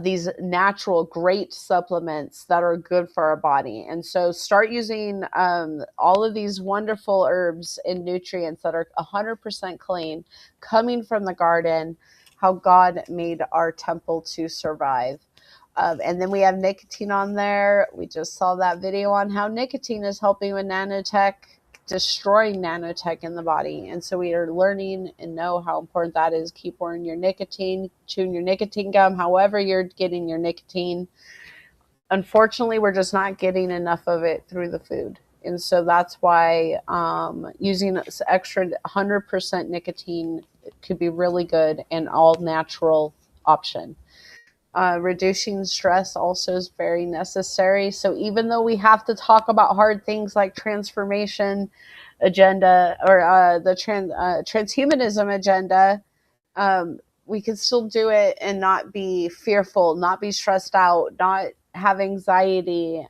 these natural great supplements that are good for our body. And so start using all of these wonderful herbs and nutrients that are 100% clean, coming from the garden, how God made our temple to survive. And then we have nicotine on there. We just saw that video on how nicotine is helping with nanotech. destroying nanotech in the body. And so we are learning and know how important that is. Keep wearing your nicotine, chewing your nicotine gum, however you're getting your nicotine. Unfortunately, we're just not getting enough of it through the food. And so that's why using this extra 100% nicotine could be really good and all natural option. Reducing stress also is very necessary. So even though we have to talk about hard things like transformation agenda or the transhumanism agenda, we can still do it and not be fearful, not be stressed out, not have anxiety.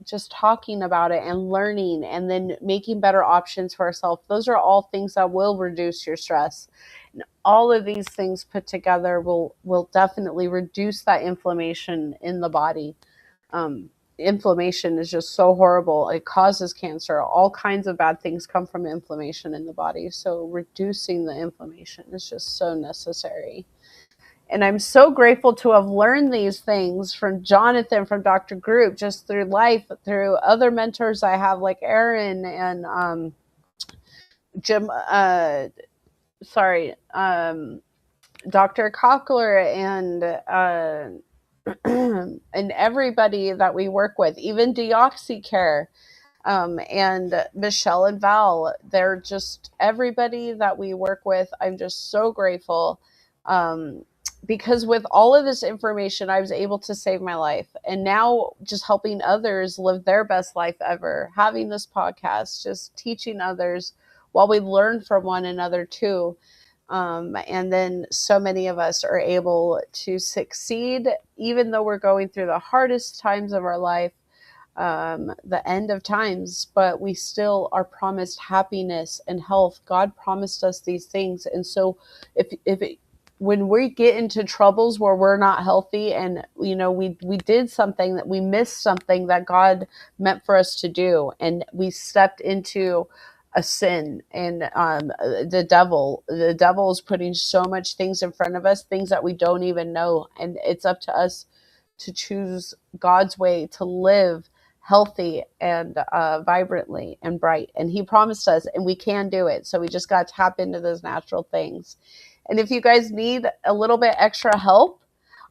Just talking about it and learning and then making better options for ourselves. Those are all things that will reduce your stress. And all of these things put together will definitely reduce that inflammation in the body. Inflammation is just so horrible. It causes cancer. All kinds of bad things come from inflammation in the body. So reducing the inflammation is just so necessary. And I'm so grateful to have learned these things from Jonathan, from Dr. Group, just through life, through other mentors I have like Aaron and Jim, Dr. Cockler and everybody that we work with, even DeoxyCare, and Michelle and Val. They're just everybody that we work with. I'm just so grateful. Because with all of this information, I was able to save my life. And now just helping others live their best life ever, having this podcast, just teaching others while we learn from one another too. And then so many of us are able to succeed, even though we're going through the hardest times of our life, the end of times, but we still are promised happiness and health. God promised us these things. And so when we get into troubles where we're not healthy and, we did something that we missed something that God meant for us to do, and we stepped into a sin, and the devil is putting so much things in front of us, things that we don't even know. And it's up to us to choose God's way to live healthy and vibrantly and bright. And he promised us, and we can do it. So we just got to tap into those natural things. And if you guys need a little bit extra help,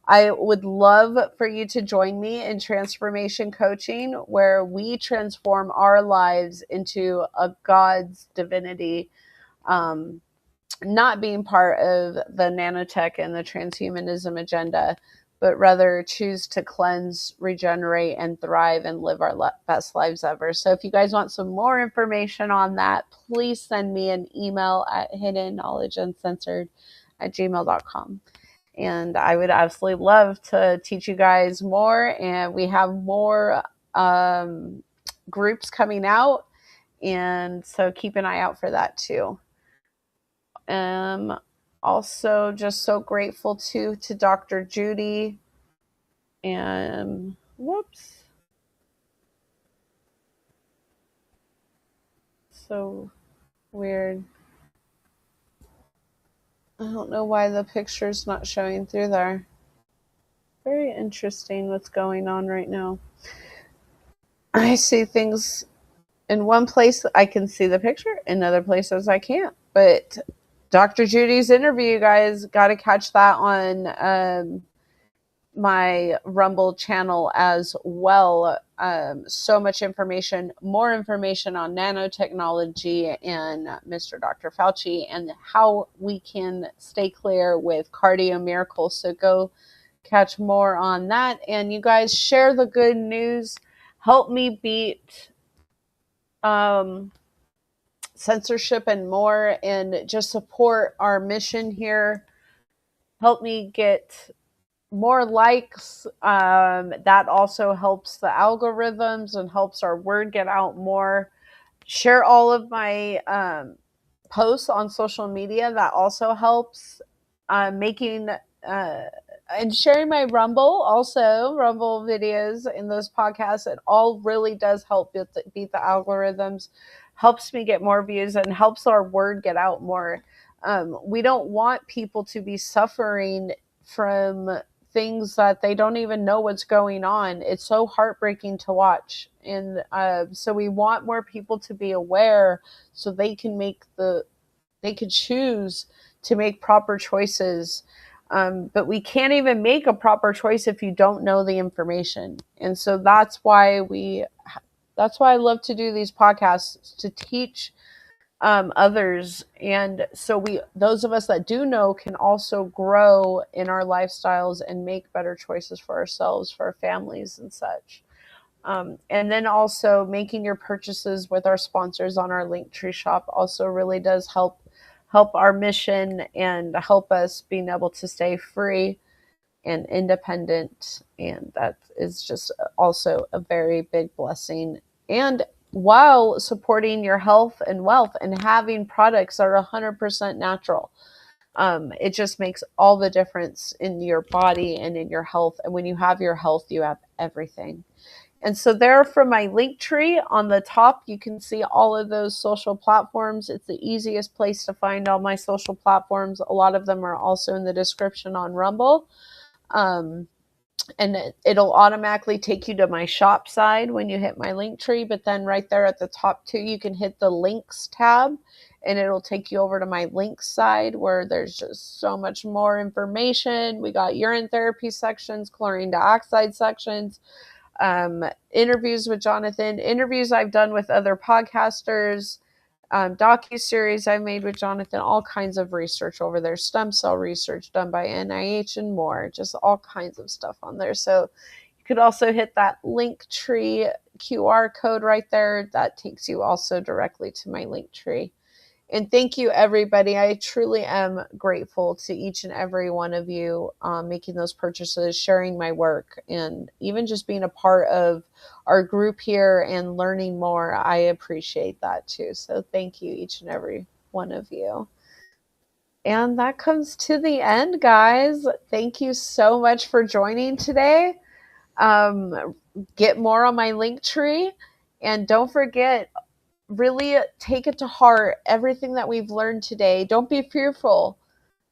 I would love for you to join me in transformation coaching, where we transform our lives into a God's divinity, not being part of the nanotech and the transhumanism agenda, but rather choose to cleanse, regenerate, and thrive and live our best lives ever. So if you guys want some more information on that, please send me an email at hiddenKnowledgeUncensored@gmail.com. And I would absolutely love to teach you guys more. And we have more groups coming out. And so keep an eye out for that too. Also just so grateful to Dr. Judy. And whoops. So weird. I don't know why the picture's not showing through there. Very interesting what's going on right now. I see things in one place, I can see the picture, in other places I can't. But Dr. Judy's interview, guys, got to catch that on my Rumble channel as well. So much information, more information on nanotechnology and Mr. Dr. Fauci and how we can stay clear with cardio miracles. So go catch more on that. And you guys share the good news. Help me beat censorship and more, and just support our mission here. Help me get more likes. That also helps the algorithms and helps our word get out more. Share all of my posts on social media. That also helps. Making and sharing my Rumble videos in those podcasts. It all really does help beat the algorithms, helps me get more views, and helps our word get out more. We don't want people to be suffering from things that they don't even know what's going on. It's so heartbreaking to watch. And so we want more people to be aware so they can choose to make proper choices. But we can't even make a proper choice if you don't know the information. And so that's why I love to do these podcasts, to teach others. And so those of us that do know can also grow in our lifestyles and make better choices for ourselves, for our families and such. And then also making your purchases with our sponsors on our Linktree shop also really does help our mission and help us being able to stay free and independent. And that is just also a very big blessing. And while supporting your health and wealth and having products that are 100% natural, it just makes all the difference in your body and in your health. And when you have your health, you have everything. And so there from my link tree on the top, you can see all of those social platforms. It's the easiest place to find all my social platforms. A lot of them are also in the description on Rumble. And it'll automatically take you to my shop side when you hit my link tree. But then right there at the top too, you can hit the links tab and it'll take you over to my links side where there's just so much more information. We got urine therapy sections, chlorine dioxide sections, interviews with Jonathan, interviews I've done with other podcasters, docu-series I've made with Jonathan, all kinds of research over there, stem cell research done by NIH and more, just all kinds of stuff on there. So you could also hit that link tree QR code right there. That takes you also directly to my link tree. And thank you, everybody. I truly am grateful to each and every one of you making those purchases, sharing my work, and even just being a part of our group here and learning more. I appreciate that too. So thank you, each and every one of you. And that comes to the end, guys. Thank you so much for joining today. Get more on my link tree. And don't forget, really take it to heart, everything that we've learned today. Don't be fearful,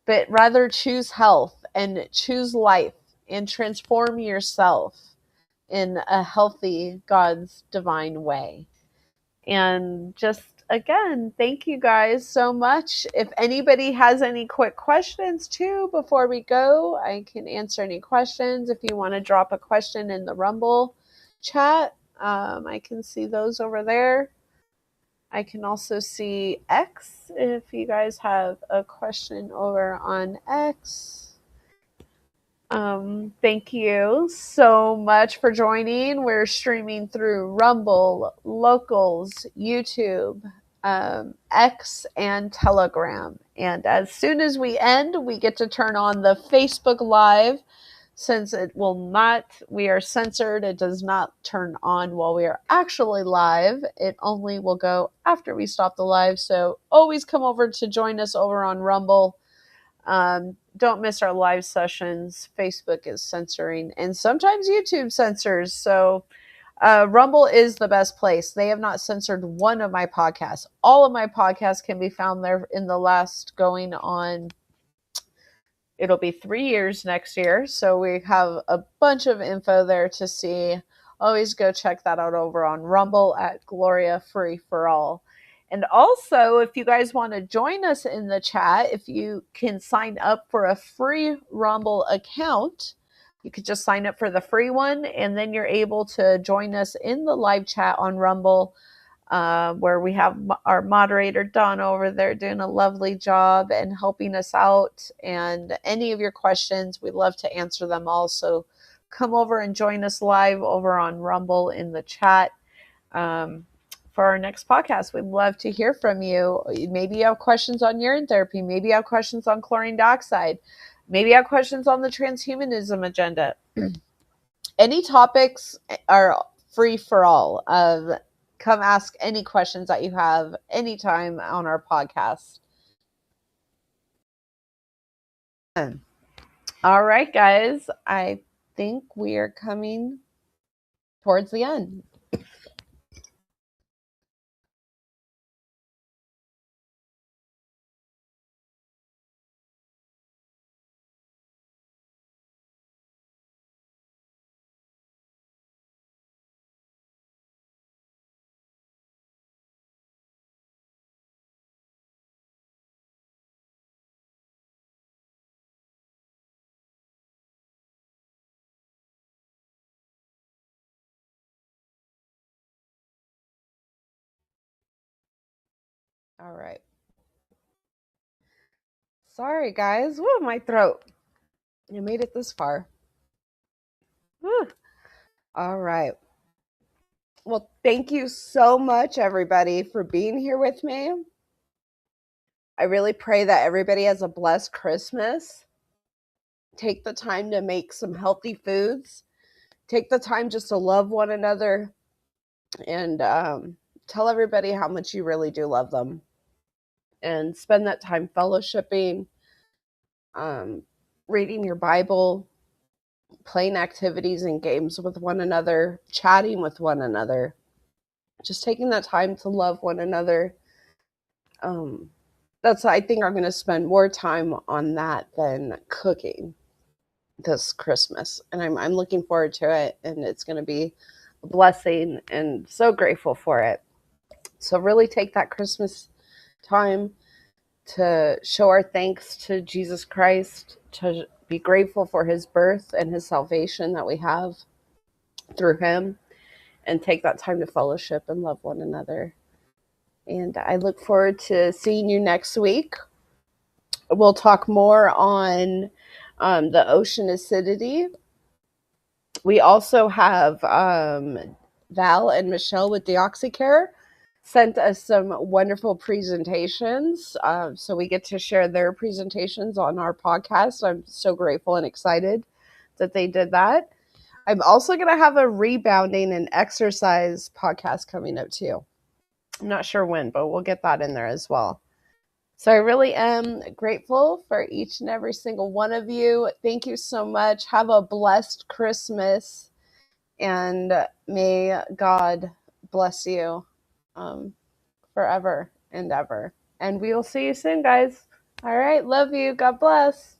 but rather choose health and choose life and transform yourself in a healthy, God's divine way. And just again, thank you guys so much. If anybody has any quick questions too before we go, I can answer any questions. If you want to drop a question in the Rumble chat, I can see those over there. I can also see X if you guys have a question over on X. Thank you so much for joining. We're streaming through Rumble, Locals, YouTube, X, and Telegram. And as soon as we end, we get to turn on the Facebook Live. Since we are censored, it does not turn on while we are actually live. It only will go after we stop the live. So always come over to join us over on Rumble. Don't miss our live sessions. Facebook is censoring, and sometimes YouTube censors. So Rumble is the best place. They have not censored one of my podcasts. All of my podcasts can be found there in the last going on. It'll be 3 years next year. So we have a bunch of info there to see. Always go check that out over on Rumble at Gloria Free for All. And also, if you guys want to join us in the chat, if you can sign up for a free Rumble account, you could just sign up for the free one, and then you're able to join us in the live chat on Rumble, where we have our moderator Don over there doing a lovely job and helping us out. And any of your questions, we'd love to answer them all. So come over and join us live over on Rumble in the chat. For our next podcast, we'd love to hear from you. Maybe you have questions on urine therapy. Maybe you have questions on chlorine dioxide. Maybe you have questions on the Transhumanism Agenda. Any topics are free for all. Come ask any questions that you have anytime on our podcast. All right, guys. I think we are coming towards the end. All right. Sorry, guys. Woo, my throat. You made it this far. Woo. All right. Well, thank you so much, everybody, for being here with me. I really pray that everybody has a blessed Christmas. Take the time to make some healthy foods. Take the time just to love one another and tell everybody how much you really do love them. And spend that time fellowshipping, reading your Bible, playing activities and games with one another, chatting with one another, just taking that time to love one another. That's, I think I'm going to spend more time on that than cooking this Christmas. And I'm looking forward to it. And it's going to be a blessing and so grateful for it. So really take that Christmas time to show our thanks to Jesus Christ, to be grateful for his birth and his salvation that we have through him, and take that time to fellowship and love one another. And I look forward to seeing you next week. We'll talk more on the ocean acidity. We also have Val and Michelle with DeoxyCare sent us some wonderful presentations. So we get to share their presentations on our podcast. I'm so grateful and excited that they did that. I'm also going to have a rebounding and exercise podcast coming up too. I'm not sure when, but we'll get that in there as well. So I really am grateful for each and every single one of you. Thank you so much. Have a blessed Christmas, and may God bless you forever and ever. And we will see you soon, guys. All right. Love you. God bless.